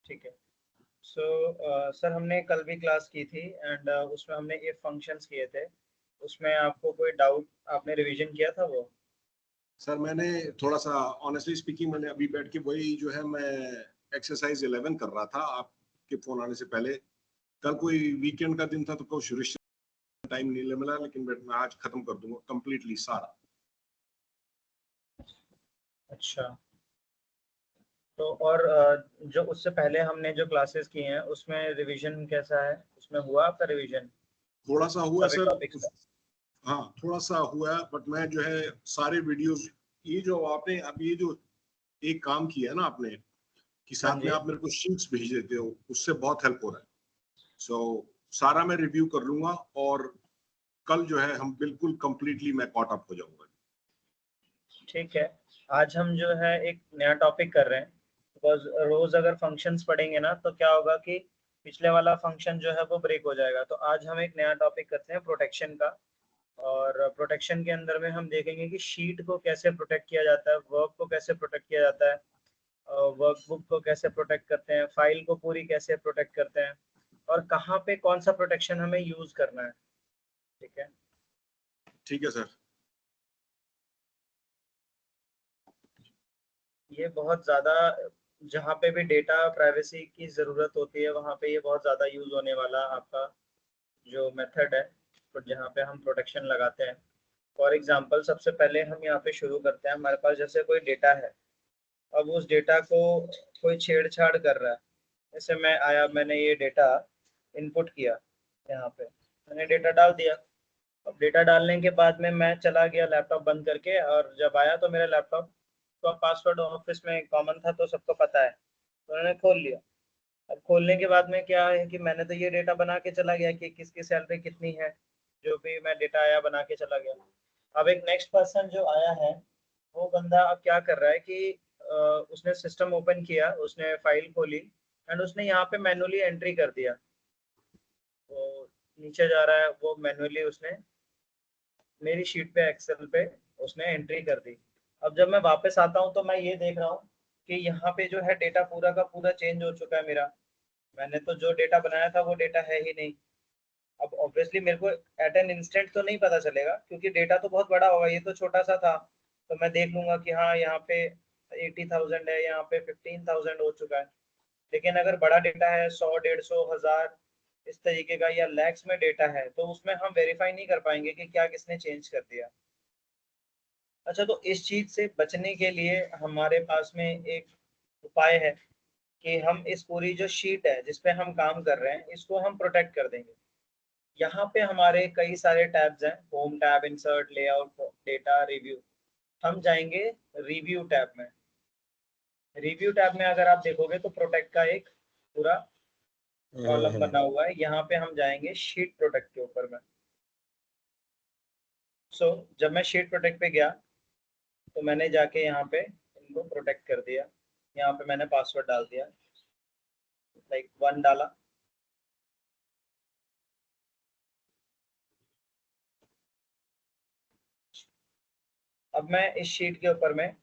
ठीक है। So sir हमने कल भी क्लास की थी एंड उसमें हमने इफ फंक्शंस किए थे। उसमें आपको कोई डाउट, आपने रिवीजन किया था वो? सर मैंने थोड़ा सा ऑनेस्टली स्पीकिंग मैंने अभी बैठ के वही जो है मैं एक्सरसाइज 11 कर रहा था आपके फोन आने से पहले। कल कोई वीकेंड का दिन था तो कोई शुरू टाइम नहीं मिला, लेकिन मैं आज खत्म कर दूंगा कंप्लीटली सारा। अच्छा। तो और जो उससे पहले हमने जो क्लासेस की हैं उसमें रिवीजन कैसा है? उसमें हुआ आपका रिवीजन थोड़ा सा हुआ सभी सर। टॉपिक्स का? हाँ थोड़ा सा हुआ, बट मैं जो है सारे वीडियोस, ये जो आपने अब ये जो एक काम किया है ना आपने कि हाँ साथ में जी। आप मेरे को शीट्स भेज देते हो, उससे बहुत हेल्प हो रहा है। सो सारा मैं रिव्यू कर लूंगा और कल जो है हम बिल्कुल कंप्लीटली मैं कॉट अप हो जाऊंगा। ठीक है। आज हम जो है एक नया टॉपिक कर रहे हैं, बिकॉज रोज अगर फंक्शंस पढ़ेंगे ना तो क्या होगा कि पिछले वाला फंक्शन जो है वो ब्रेक हो जाएगा। तो आज हम एक नया टॉपिक करते हैं प्रोटेक्शन का। और प्रोटेक्शन के अंदर में हम देखेंगे कि शीट को कैसे प्रोटेक्ट किया जाता है, वर्क को कैसे प्रोटेक्ट किया जाता है, वर्कबुक को कैसे प्रोटेक्ट करते हैं, फाइल को पूरी कैसे प्रोटेक्ट करते हैं, और कहाँ पे कौन सा प्रोटेक्शन हमें यूज करना है। ठीक है। ठीक है सर। ये बहुत ज़्यादा, जहाँ पे भी डेटा प्राइवेसी की ज़रूरत होती है वहाँ पे ये बहुत ज़्यादा यूज़ होने वाला आपका जो मेथड है, तो जहाँ पे हम प्रोटेक्शन लगाते हैं। फॉर एग्जांपल सबसे पहले हम यहाँ पे शुरू करते हैं, हमारे पास जैसे कोई डेटा है। अब उस डेटा को कोई छेड़छाड़ कर रहा है। जैसे मैं आया, मैंने ये डेटा इनपुट किया, यहाँ पे मैंने डेटा डाल दिया। अब डेटा डालने के बाद में मैं चला गया लैपटॉप बंद करके, और जब आया तो मेरा लैपटॉप का पासवर्ड ऑफिस में कॉमन था तो सबको पता है, तो उन्होंने खोल लिया। अब खोलने के बाद में क्या है कि मैंने तो ये डेटा बना के चला गया कि किसकी सैलरी कितनी है, जो भी मैं डेटा आया बना के चला गया। अब एक नेक्स्ट पर्सन जो आया है, वो बंदा अब क्या कर रहा है कि उसने सिस्टम ओपन किया, उसने फाइल खोली एंड उसने यहाँ पे मैनुअली एंट्री कर दिया। वो नीचे जा रहा है, वो मैनुअली उसने मेरी शीट पे, एक्सेल पे उसने एंट्री कर दी। अब जब मैं वापस आता हूँ तो मैं ये देख रहा हूँ कि यहाँ पे जो है डेटा पूरा का पूरा चेंज हो चुका है मेरा। मैंने तो जो डेटा बनाया था वो डेटा है ही नहीं। अब ऑब्वियसली मेरे को एट एन इंस्टेंट तो नहीं पता चलेगा क्योंकि डेटा तो बहुत बड़ा होगा, ये तो छोटा सा था। तो मैं देख लूंगा कि हाँ यहाँ पे 80,000 है, यहाँ पे 15,000 हो चुका है। लेकिन अगर बड़ा डेटा है, 100, 150, 1000 इस तरीके का, या लैक्स में डेटा है, तो उसमें हम वेरीफाई नहीं कर पाएंगे कि क्या किसने चेंज कर दिया। अच्छा, तो इस चीज से बचने के लिए हमारे पास में एक उपाय है कि हम इस पूरी जो शीट है जिस पे हम काम कर रहे हैं इसको हम प्रोटेक्ट कर देंगे। यहाँ पे हमारे कई सारे टैब्स हैं, home tab, insert, layout, data, review. हम जाएंगे रिव्यू टैब में। रिव्यू टैब में अगर आप देखोगे तो प्रोटेक्ट का एक पूरा कॉलम बना हुआ है। यहाँ पे हम जाएंगे शीट प्रोटेक्ट के ऊपर में। सो जब मैं शीट प्रोटेक्ट पे गया तो मैंने जाके यहाँ पे इनको प्रोटेक्ट कर दिया। यहाँ पे मैंने पासवर्ड डाल दिया, लाइक 1 डाला। अब मैं इस शीट के ऊपर में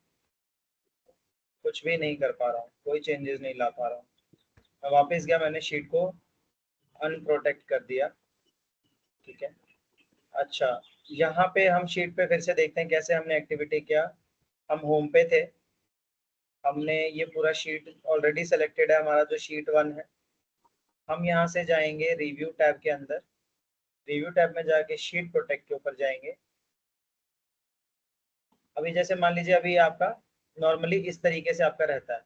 कुछ भी नहीं कर पा रहा हूँ, कोई चेंजेस नहीं ला पा रहा हूँ। मैं वापस गया, मैंने शीट को अनप्रोटेक्ट कर दिया। ठीक है। अच्छा, यहाँ पे हम शीट पे फिर से देखते हैं कैसे हमने एक्टिविटी किया। हम होम पे थे, हमने ये पूरा शीट ऑलरेडी सेलेक्टेड है, हमारा जो शीट 1 है। हम यहाँ से जाएंगे रिव्यू टैब के अंदर। रिव्यू टैब में जाके शीट प्रोटेक्ट के ऊपर जाएंगे। अभी जैसे मान लीजिए अभी आपका नॉर्मली इस तरीके से आपका रहता है।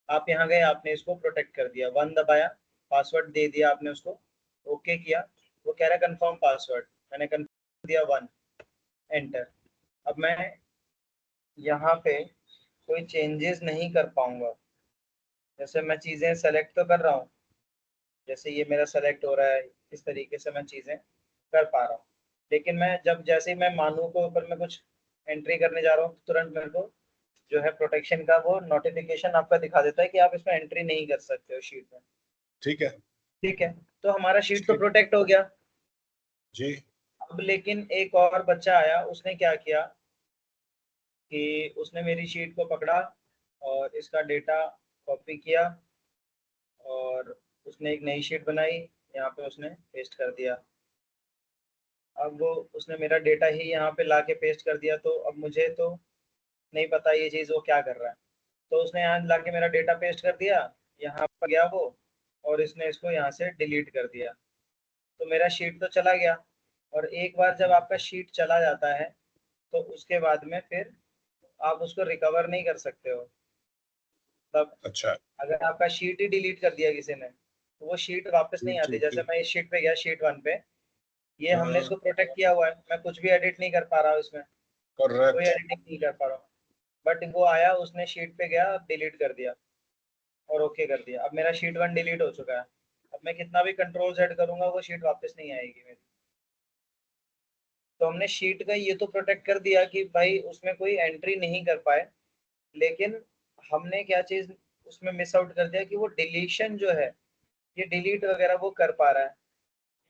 आप यहाँ गए, आपने इसको प्रोटेक्ट कर दिया, 1 दबाया, पासवर्ड दे दिया आपने उसको, ओके किया। वो कह रहा है कंफर्म पासवर्ड, मैंने कंफर्म दिया 1, एंटर। अब मैं यहाँ पे कोई चेंजेस नहीं कर पाऊंगा। जैसे मैं चीज़ें सेलेक्ट तो कर रहा हूँ, जैसे ये मेरा सेलेक्ट हो रहा है, इस तरीके से मैं चीज़ें कर पा रहा हूँ। लेकिन मैं जब जैसे ही मैं मानू को ऊपर में कुछ एंट्री करने जा रहा हूँ, तुरंत मेरे को जो है प्रोटेक्शन का वो नोटिफिकेशन आपका दिखा देता है कि आप इसमें एंट्री नहीं कर सकते हो शीट में। ठीक है। ठीक है। तो हमारा शीट तो ठीक प्रोटेक्ट हो गया। जी। अब लेकिन एक और बच्चा आया, उसने क्या किया कि उसने मेरी शीट को पकड़ा और इसका डेटा कॉपी किया और उसने एक नई शीट बनाई, यहाँ पे उसने पेस्ट कर दिया। अब वो उसने मेरा डेटा ही यहाँ पे ला के पेस्ट कर दिया, तो अब मुझे तो नहीं पता ये चीज़ वो क्या कर रहा है। तो उसने यहाँ ला के मेरा डेटा पेस्ट कर दिया, यहाँ पर गया वो और इसने इसको यहाँ से डिलीट कर दिया। तो मेरा शीट तो चला गया। और एक बार जब आपका शीट चला जाता है तो उसके बाद में फिर आप उसको रिकवर नहीं कर सकते हो। तब अच्छा, अगर आपका शीट ही डिलीट कर दिया किसी ने तो वो शीट वापस नहीं ठीक आती। ठीक जैसे ठीक। मैं इस शीट पे गया, शीट 1 पे, ये हमने हाँ, इसको प्रोटेक्ट किया हुआ है, मैं कुछ भी एडिट नहीं कर पा रहा हूँ इसमें, कोई करेक्ट। एडिटिंग नहीं कर पा रहा हूँ। बट वो आया, उसने शीट पे गया, डिलीट कर दिया और ओके कर दिया। अब मेरा शीट 1 डिलीट हो चुका है। अब मैं कितना भी कंट्रोल सेट करूंगा वो शीट वापस नहीं आएगी मेरी। तो हमने शीट का ये तो प्रोटेक्ट कर दिया कि भाई उसमें कोई एंट्री नहीं कर पाए, लेकिन हमने क्या चीज उसमें मिस आउट कर दिया कि वो डिलीशन जो है, ये डिलीट वगैरह वो कर पा रहा है,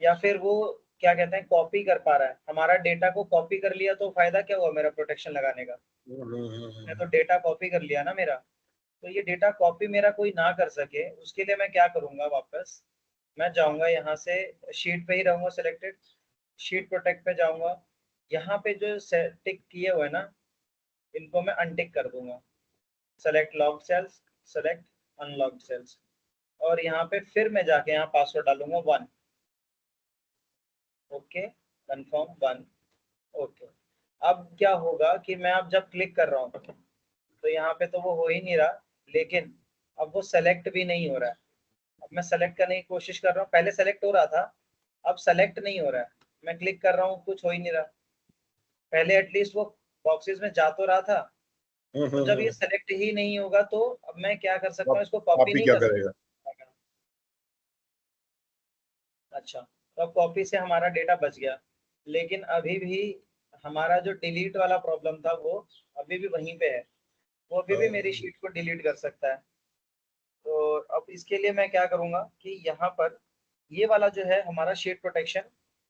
या फिर वो क्या कहते हैं कॉपी कर पा रहा है। हमारा डेटा को कॉपी कर लिया तो फायदा क्या हुआ मेरा प्रोटेक्शन लगाने का? मैं तो डेटा कॉपी कर लिया ना मेरा। तो ये डेटा कॉपी मेरा कोई ना कर सके, उसके लिए मैं क्या करूंगा, वापस मैं जाऊंगा यहाँ से, शीट पे ही रहूंगा सिलेक्टेड, शीट प्रोटेक्ट पे जाऊंगा। यहाँ पे जो टिक किए हुए ना, इनको मैं अनटिक कर दूंगा। Select locked cells, select unlocked cells, और यहाँ पे फिर मैं जाके यहाँ पासवर्ड डालूंगा 1। Okay, confirm 1। ओके। अब क्या होगा कि मैं अब जब क्लिक कर रहा हूँ तो यहाँ पे तो वो हो ही नहीं रहा, लेकिन अब वो सेलेक्ट भी नहीं हो रहा है। अब मैं सेलेक्ट करने की कोशिश कर रहा हूँ, पहले सेलेक्ट हो रहा था, अब सेलेक्ट नहीं हो रहा है। मैं क्लिक कर रहा हूँ, कुछ हो ही नहीं रहा। पहले एटलीस्ट वो बॉक्सेस में जा तो रहा था। तो जब ये सेलेक्ट ही नहीं होगा तो अब मैं क्या कर सकता आप हूँ, इसको कॉपी ही नहीं क्या कर करेगा? सकता। अच्छा, तो अब कॉपी से हमारा डेटा बच गया, लेकिन अभी भी हमारा जो डिलीट वाला प्रॉब्लम था वो अभी भी वहीं पे है। वो अभी भी मेरी शीट को डिलीट कर सकता है। तो अब इसके लिए मैं क्या करूंगा कि यहाँ पर ये वाला जो है हमारा शीट प्रोटेक्शन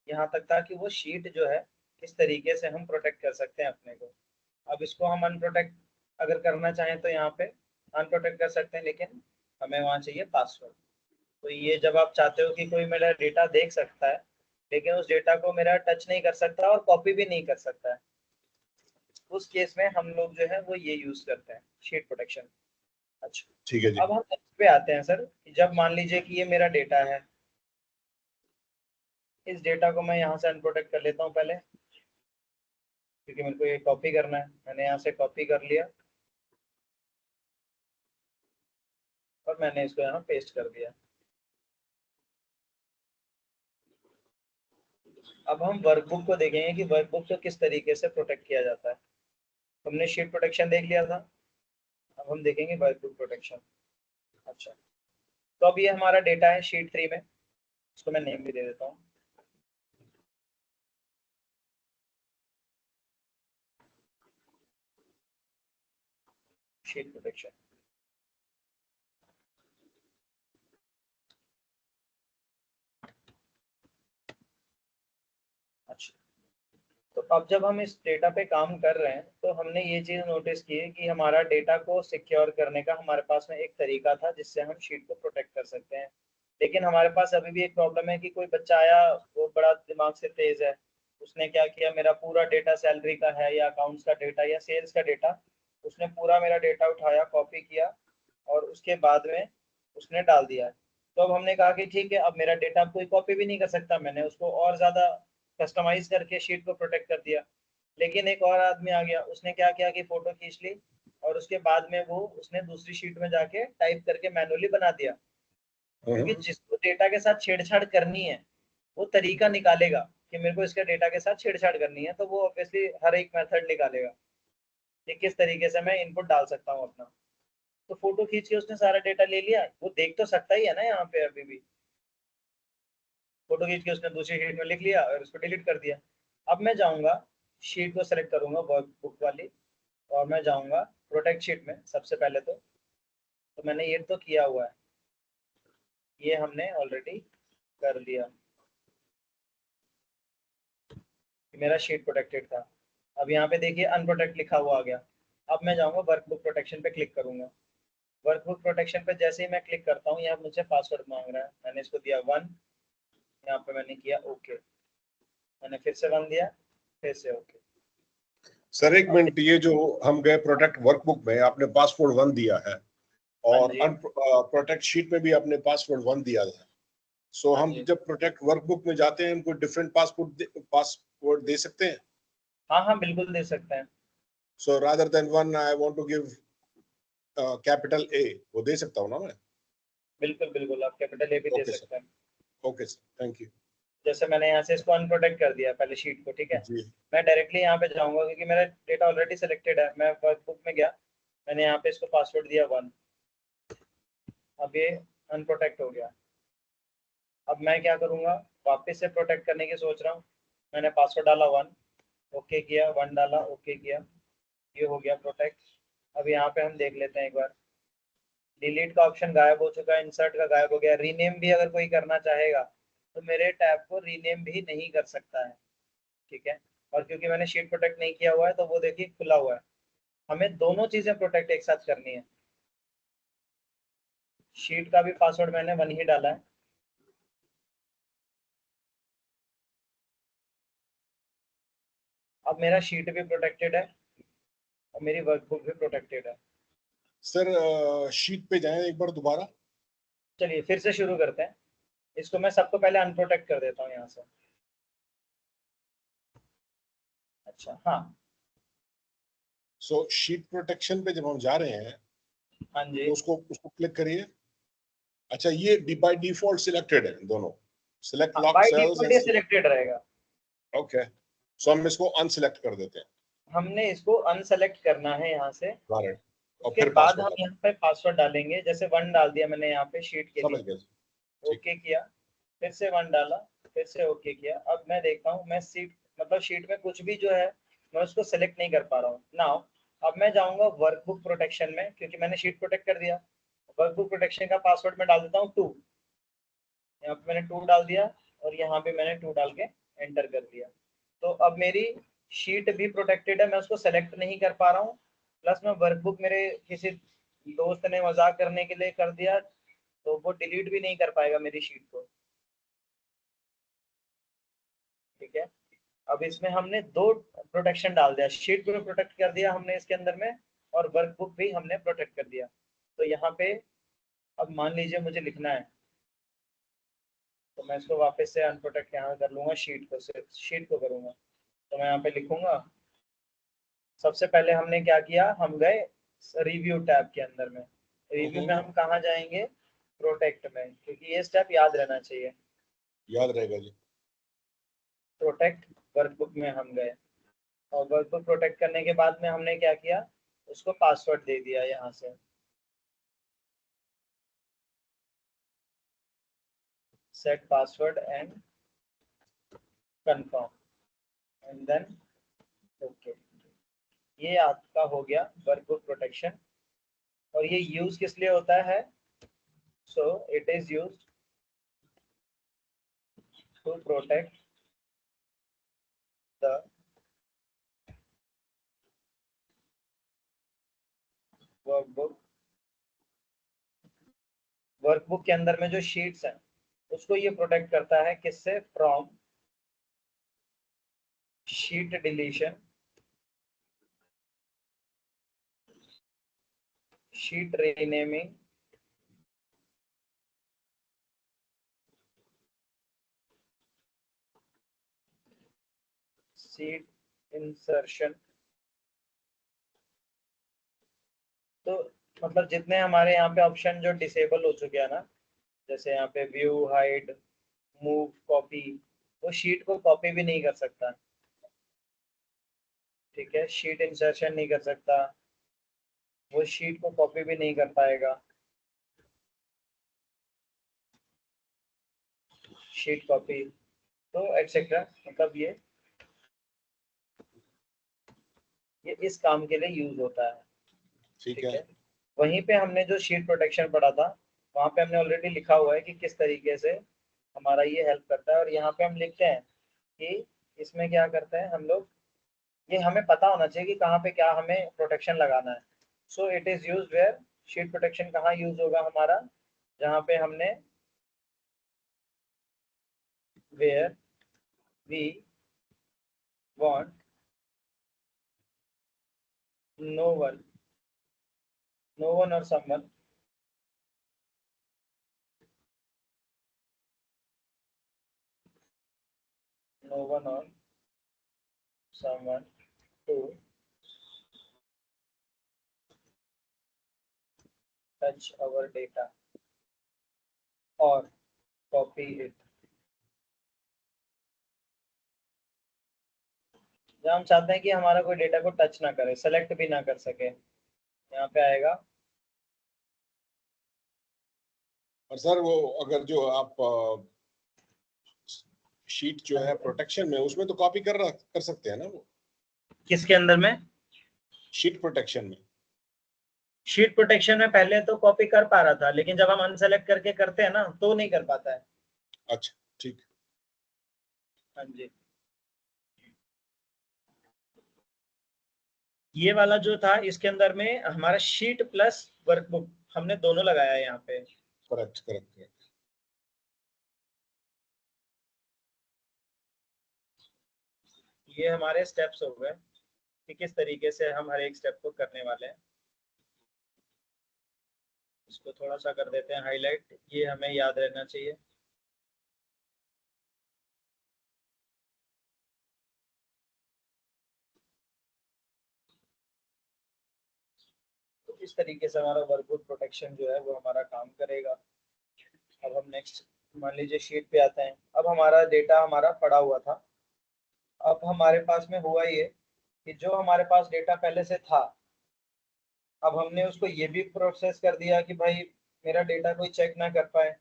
यहाँ तक था कि वो शीट जो है किस तरीके से हम प्रोटेक्ट कर सकते हैं अपने को। अब इसको हम अनप्रोटेक्ट अगर करना चाहें तो यहाँ पे अनप्रोटेक्ट कर सकते हैं, लेकिन हमें वहाँ चाहिए पासवर्ड। तो ये जब आप चाहते हो कि कोई मेरा डेटा देख सकता है लेकिन उस डेटा को मेरा टच नहीं कर सकता और कॉपी भी नहीं कर सकता है, उस केस में हम लोग जो है वो ये यूज करते हैं, शीट प्रोटेक्शन। ठीक है अच्छा, जी। अब हम इस पे आते हैं सर कि जब मान लीजिए कि ये मेरा डेटा है, इस डेटा को मैं यहाँ से अनप्रोटेक्ट कर लेता हूँ पहले, क्योंकि मेरे को ये कॉपी करना है। मैंने यहाँ से कॉपी कर लिया और मैंने इसको यहाँ पेस्ट कर दिया। अब हम वर्कबुक को देखेंगे कि वर्कबुक को किस तरीके से प्रोटेक्ट किया जाता है। हमने शीट प्रोटेक्शन देख लिया था, अब हम देखेंगे वर्कबुक प्रोटेक्शन। अच्छा, तो अब ये हमारा डेटा है शीट 3 में, इसको मैं नेम भी दे देता हूँ, शीट प्रोटेक्शन। अच्छा, तो अब जब हम इस डेटा पे काम कर रहे हैं तो हमने ये चीज़ नोटिस की है कि हमारा डेटा को सिक्योर करने का हमारे पास में एक तरीका था जिससे हम शीट को प्रोटेक्ट कर सकते हैं। लेकिन हमारे पास अभी भी एक प्रॉब्लम है कि कोई बच्चा आया, वो बड़ा दिमाग से तेज है, उसने क्या किया, मेरा पूरा डेटा सैलरी का है या अकाउंट्स का डेटा या सेल्स का डेटा, उसने पूरा मेरा डेटा उठाया, कॉपी किया और उसके बाद में उसने डाल दिया। तो अब हमने कहा कि ठीक है, अब मेरा डेटा कोई कॉपी भी नहीं कर सकता, मैंने उसको और ज़्यादा कस्टमाइज करके शीट को प्रोटेक्ट कर दिया। लेकिन एक और आदमी आ गया, उसने क्या किया कि फोटो खींच ली और उसके बाद में वो उसने दूसरी शीट में जाके टाइप करके मैनुअली बना दिया। क्योंकि जिसको डेटा के साथ छेड़छाड़ करनी है वो तरीका निकालेगा कि मेरे को इसके डेटा के साथ छेड़छाड़ करनी है, तो वो ऑब्वियसली हर एक मेथड निकालेगा कि किस तरीके से मैं इनपुट डाल सकता हूँ अपना। तो फोटो खींच के उसने सारा डेटा ले लिया, वो देख तो सकता ही है ना यहाँ पे अभी भी। फोटो खींच के उसने दूसरी शीट में लिख लिया और उसको डिलीट कर दिया। अब मैं जाऊंगा, शीट को सेलेक्ट करूंगा वर्कबुक वाली, और मैं जाऊंगा प्रोटेक्ट शीट में सबसे पहले। तो मैंने ये तो किया हुआ है, ये हमने ऑलरेडी कर लिया, मेरा शीट प्रोटेक्टेड था। अब यहाँ पे देखिए अनप्रोटेक्ट लिखा हुआ आ गया। अब मैं जाऊंगा वर्कबुक प्रोटेक्शन पे क्लिक करूंगा। वर्कबुक प्रोटेक्शन पे जैसे ही मैं क्लिक करता हूँ, यहाँ मुझे पासवर्ड मांग रहा है, मैंने इसको दिया 1, यहाँ पे मैंने किया ओके, मैंने फिर से 1 दिया, फिर से ओके। सर एक मिनट, ये जो हम गए प्रोटेक्ट वर्कबुक में आपने पासवर्ड 1 दिया है हाँ और जी, प्रोटेक्ट शीट में भी आपने पासवर्ड 1 दिया है, सो हाँ हम जी, जब प्रोटेक्ट वर्कबुक में जाते हैं हमको डिफरेंट पासवर्ड दे सकते हैं? हाँ हाँ बिल्कुल दे सकते हैं। So rather than 1 I want to give capital A, वो दे सकता हूँ ना मैं? बिल्कुल बिल्कुल, आप कैपिटल ए भी दे ओके सर, सकते हैं। Okay sir, thank you. जैसे मैंने यहाँ से इसको अनप्रोटेक्ट कर दिया पहले शीट को, ठीक है। जी मैं डायरेक्टली यहाँ पे जाऊंगा क्योंकि मेरा डेटा ऑलरेडी सिलेक्टेड है। मैं वर्कबुक में गया, मैंने यहाँ पे इसको पासवर्ड दिया 1, अब ये अनप्रोटेक्ट हो गया। अब मैं क्या करूंगा, वापस से प्रोटेक्ट करने की सोच रहा हूँ। मैंने पासवर्ड डाला 1, ओके किया, 1 डाला, ओके किया, ये हो गया प्रोटेक्ट। अब यहाँ पे हम देख लेते हैं एक बार, डिलीट का ऑप्शन गायब हो चुका है, इंसर्ट का गायब हो गया, रीनेम भी अगर कोई करना चाहेगा तो मेरे टैब को रीनेम भी नहीं कर सकता है, ठीक है। और क्योंकि मैंने शीट प्रोटेक्ट नहीं किया हुआ है तो वो देखिए खुला हुआ है। हमें दोनों चीजें प्रोटेक्ट एक साथ करनी है। शीट का भी पासवर्ड मैंने 1 ही डाला है, अब मेरा शीट भी प्रोटेक्टेड है और मेरी वर्कबुक भी प्रोटेक्टेड है। सर, शीट पे जाएं एक बार दोबारा। चलिए फिर से शुरू करते हैं। इसको मैं सबको पहले अनप्रोटेक्ट कर देता हूँ यहाँ से। अच्छा हाँ, सो शीट प्रोटेक्शन पे जब हम जा रहे हैं हाँ जी, तो उसको उसको क्लिक करिए। अच्छा, ये बाय डिफॉल्ट सिलेक्टेड है दोनों, सिलेक्ट हाँ lock by cells default and ये सिलेक्ट। सिलेक्टेड रहेगा। ओके, सो हम इसको अनसिलेक्ट कर देते हैं। हमने इसको अनसेलेक्ट करना है यहाँ से। Got it. और उसके फिर बाद पासवर्ड हम डालें। यहाँ पे पासवर्ड डालेंगे, जैसे 1 डाल दिया मैंने यहाँ पे शीट के समझ लिए, गया। ठीक। ओके किया, फिर से 1 डाला, फिर से ओके किया। अब मैं देखता हूँ, मैं सीट मतलब शीट में कुछ भी जो है मैं उसको सेलेक्ट नहीं कर पा रहा हूँ नाउ। अब मैं जाऊंगा वर्कबुक प्रोटेक्शन में, क्योंकि मैंने शीट प्रोटेक्ट कर दिया। वर्कबुक प्रोटेक्शन का पासवर्ड मैं डाल देता हूँ 2, यहाँ पे मैंने 2 डाल दिया और यहाँ पे मैंने 2 डाल के एंटर कर दिया। तो अब मेरी शीट भी प्रोटेक्टेड है, मैं उसको सेलेक्ट नहीं कर पा रहा हूँ। प्लस मैं वर्कबुक, मेरे किसी दोस्त ने मजाक करने के लिए कर दिया तो वो डिलीट भी नहीं कर पाएगा मेरी शीट को, ठीक है। अब इसमें हमने 2 प्रोटेक्शन डाल दिया, शीट को प्रोटेक्ट कर दिया हमने इसके अंदर में, और वर्कबुक भी हमने प्रोटेक्ट कर दिया। तो यहाँ पे अब मान लीजिए मुझे लिखना है, तो मैं इसको वापस से अनप्रोटेक्ट यहाँ कर लूंगा, शीट को, सिर्फ शीट को करूंगा। तो मैं यहाँ पे लिखूंगा, सबसे पहले हमने क्या किया, हम गए रिव्यू टैब के अंदर में। रिव्यू में हम कहाँ जाएंगे, प्रोटेक्ट में, क्योंकि ये स्टेप याद रहना चाहिए। याद रहेगा जी। प्रोटेक्ट वर्कबुक में हम गए, और वर्कबुक प्रोटेक्ट करने के बाद में हमने क्या किया, उसको पासवर्ड दे दिया यहाँ से, set password and confirm and then okay. ये आपका हो गया वर्कबुक प्रोटेक्शन। और ये यूज किस लिए होता है, so it is used to protect the workbook. Workbook के अंदर में जो शीट्स हैं उसको ये प्रोटेक्ट करता है, किससे, from sheet deletion, sheet renaming, sheet insertion. तो मतलब जितने हमारे यहाँ पे ऑप्शन जो डिसेबल हो चुके हैं ना, जैसे यहाँ पे व्यू, हाइड, मूव, कॉपी, वो शीट को कॉपी भी नहीं कर सकता, ठीक है। शीट इंसर्शन नहीं कर सकता, वो शीट को कॉपी भी नहीं कर पाएगा, शीट कॉपी, तो एक्सेट्रा। मतलब ये इस काम के लिए यूज होता है, ठीक ठीक है। है। वहीं पे हमने जो शीट प्रोटेक्शन पढ़ा था, वहां पे हमने ऑलरेडी लिखा हुआ है कि किस तरीके से हमारा ये हेल्प करता है। और यहाँ पे हम लिखते हैं कि इसमें क्या करते हैं हम लोग, ये हमें पता होना चाहिए कि कहाँ पे क्या हमें प्रोटेक्शन लगाना है। So it is used where sheet protection कहाँ यूज होगा हमारा, जहाँ पे हमने where we want no one or someone to touch our data or copy it। जब हम चाहते हैं कि हमारा कोई डेटा को टच ना करे, सेलेक्ट भी ना कर सके, यहाँ पे आएगा। और सर वो अगर जो आप शीट जो है प्रोटेक्शन में, उसमें तो कॉपी कर सकते हैं ना वो? किसके अंदर में? शीट प्रोटेक्शन में। शीट प्रोटेक्शन में पहले तो कॉपी कर पा रहा था, लेकिन जब हम अनसेलेक्ट करके करते हैं ना तो नहीं कर पाता है। अच्छा ठीक। हाँ जी, ये वाला जो था इसके अंदर में हमारा शीट प्लस वर्कबुक हमने दोनों लगाया है यहाँ पे। Correct correct correct. ये हमारे स्टेप्स हो गए कि किस तरीके से हम हर एक स्टेप को करने वाले हैं। इसको थोड़ा सा कर देते हैं हाईलाइट, ये हमें याद रहना चाहिए। तो इस तरीके से हमारा वर्कबुक प्रोटेक्शन जो है वो हमारा काम करेगा। अब हम नेक्स्ट मान लीजिए शीट पे आते हैं। अब हमारा डेटा हमारा पड़ा हुआ था। अब हमारे पास में हुआ ये कि जो हमारे पास डेटा पहले से था, अब हमने उसको ये भी प्रोसेस कर दिया कि भाई मेरा डेटा कोई चेक ना कर पाए,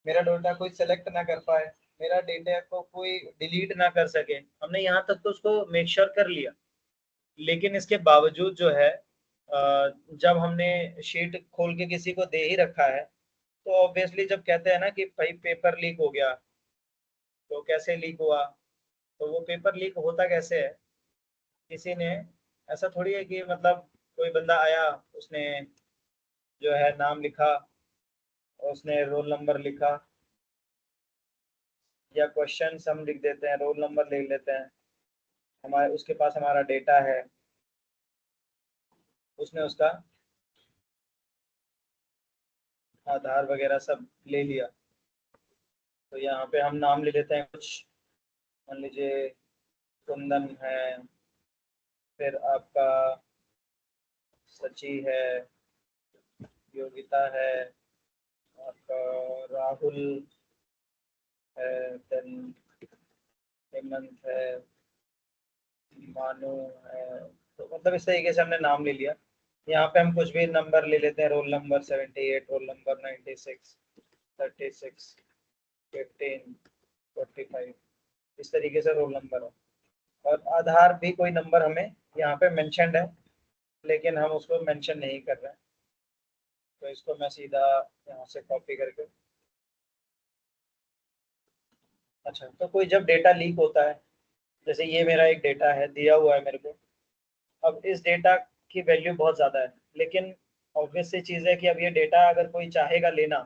मेरा डेटा कोई सेलेक्ट ना कर पाए, मेरा डेटा को कोई डिलीट ना कर सके। हमने यहाँ तक तो उसको मेक श्योर कर लिया। लेकिन इसके बावजूद जो है जब हमने शीट खोल के किसी को दे ही रखा है, तो ऑब्वियसली जब कहते हैं ना कि भाई पेपर लीक हो गया, तो कैसे लीक हुआ? तो वो पेपर लीक होता कैसे है, किसी ने, ऐसा थोड़ी है कि मतलब कोई बंदा आया, उसने जो है नाम लिखा, उसने रोल नंबर लिखा, या क्वेश्चन हम लिख देते हैं, रोल नंबर लिख लेते हैं, हमारे उसके पास हमारा डेटा है, उसने उसका आधार वगैरह सब ले लिया। तो यहाँ पे हम नाम ले लेते हैं कुछ, मान लीजिए कुंदन है, फिर आपका सची है, योगिता है, आपका राहुल है, देन हेमंत है, मानू है। तो मतलब इस तरीके से हमने नाम ले लिया। यहाँ पे हम कुछ भी नंबर ले लेते हैं, रोल नंबर 78, रोल नंबर 96, 36, 15, 45, इस तरीके से रोल नंबर है। और आधार भी कोई नंबर हमें यहाँ पे मेंशन्ड है, लेकिन हम उसको मेंशन नहीं कर रहे हैं। तो इसको मैं सीधा यहाँ से कॉपी करके, अच्छा, तो कोई जब डेटा लीक होता है, जैसे ये मेरा एक डेटा है दिया हुआ है मेरे को। अब इस डेटा की वैल्यू बहुत ज़्यादा है, लेकिन ऑब्वियस सी चीज़ है कि अब ये डेटा अगर कोई चाहेगा लेना,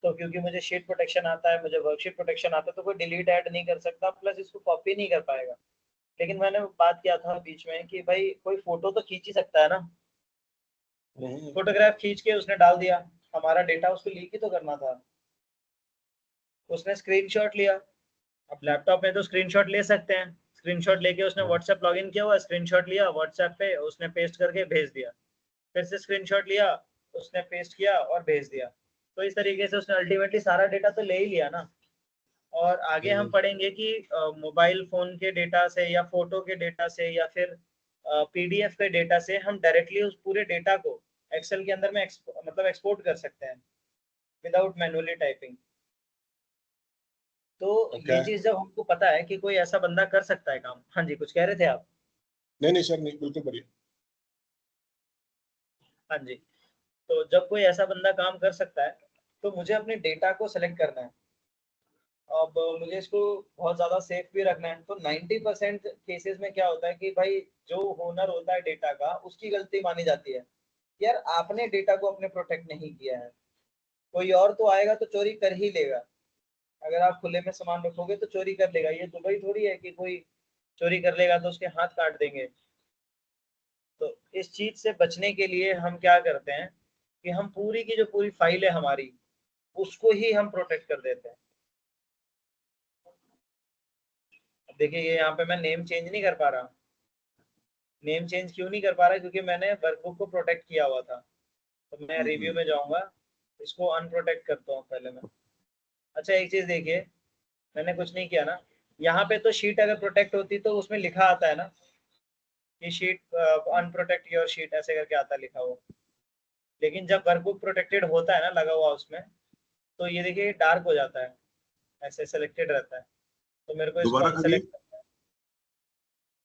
तो क्योंकि मुझे शीट प्रोटेक्शन आता है, मुझे वर्कशीट प्रोटेक्शन आता है, तो कोई डिलीट ऐड नहीं कर सकता, प्लस इसको कॉपी नहीं कर पाएगा। लेकिन मैंने बात किया था बीच में कि भाई कोई फोटो तो खींच ही सकता है ना, फोटोग्राफ खींच के उसने डाल दिया, हमारा डेटा उसको लीक ही तो करना था। उसने स्क्रीनशॉट लिया, अब लैपटॉप में तो स्क्रीनशॉट ले सकते हैं, स्क्रीनशॉट लेके उसने व्हाट्सएप लॉगिन किया हुआ, स्क्रीनशॉट लिया व्हाट्सएप पे, उसने पेस्ट करके भेज दिया, फिर से स्क्रीनशॉट लिया, उसने पेस्ट किया और भेज दिया। तो इस तरीके से उसने अल्टीमेटली सारा डेटा तो ले ही लिया ना। और आगे हम पढ़ेंगे कि मोबाइल फोन के डेटा से या फोटो के डेटा से या फिर पीडीएफ के डेटा से हम डायरेक्टली उस पूरे डेटा को एक्सेल के अंदर में मतलब एक्सपोर्ट कर सकते हैं विदाउट मैनुअली टाइपिंग। तो ये चीज जब हमको पता है कि कोई ऐसा बंदा कर सकता है काम। हाँ जी, कुछ कह रहे थे आप? नहीं नहीं सर, नहीं बिल्कुल बढ़िया। हाँ जी, तो जब कोई ऐसा बंदा काम कर सकता है, तो मुझे अपने डेटा को सेलेक्ट करना है। अब मुझे इसको बहुत ज़्यादा सेफ भी रखना है। तो 90% केसेस में क्या होता है कि भाई जो ओनर होता है डेटा का, उसकी गलती मानी जाती है। यार आपने डेटा को अपने प्रोटेक्ट नहीं किया है, कोई और तो आएगा तो चोरी कर ही लेगा। अगर आप खुले में सामान रखोगे तो चोरी कर लेगा। ये दुबई थोड़ी है कि कोई चोरी कर लेगा तो उसके हाथ काट देंगे। तो इस चीज से बचने के लिए हम क्या करते हैं कि हम पूरी की जो पूरी फाइल है हमारी, उसको ही हम प्रोटेक्ट कर देते हैं। देखिए ये यहाँ पे मैं नेम चेंज नहीं कर पा रहा। नेम चेंज क्यों नहीं कर पा रहा? क्योंकि मैंने वर्कबुक को प्रोटेक्ट किया हुआ था। तो मैं रिव्यू में जाऊंगा, इसको अनप्रोटेक्ट करता हूँ पहले मैं। अच्छा एक चीज देखिए, मैंने कुछ नहीं किया ना। यहाँ पे तो शीट अगर प्रोटेक्ट होती तो उसमें लिखा आता है ना कि शीट अनप्रोटेक्ट योर शीट, ऐसे करके आता लिखा हुआ। लेकिन जब वर्कबुक प्रोटेक्टेड होता है ना लगा हुआ उसमें, तो ये देखिए डार्क हो जाता है, ऐसे सिलेक्टेड रहता है। तो मेरे को इसको दोबारा करिए। अनसेलेक्ट करना है।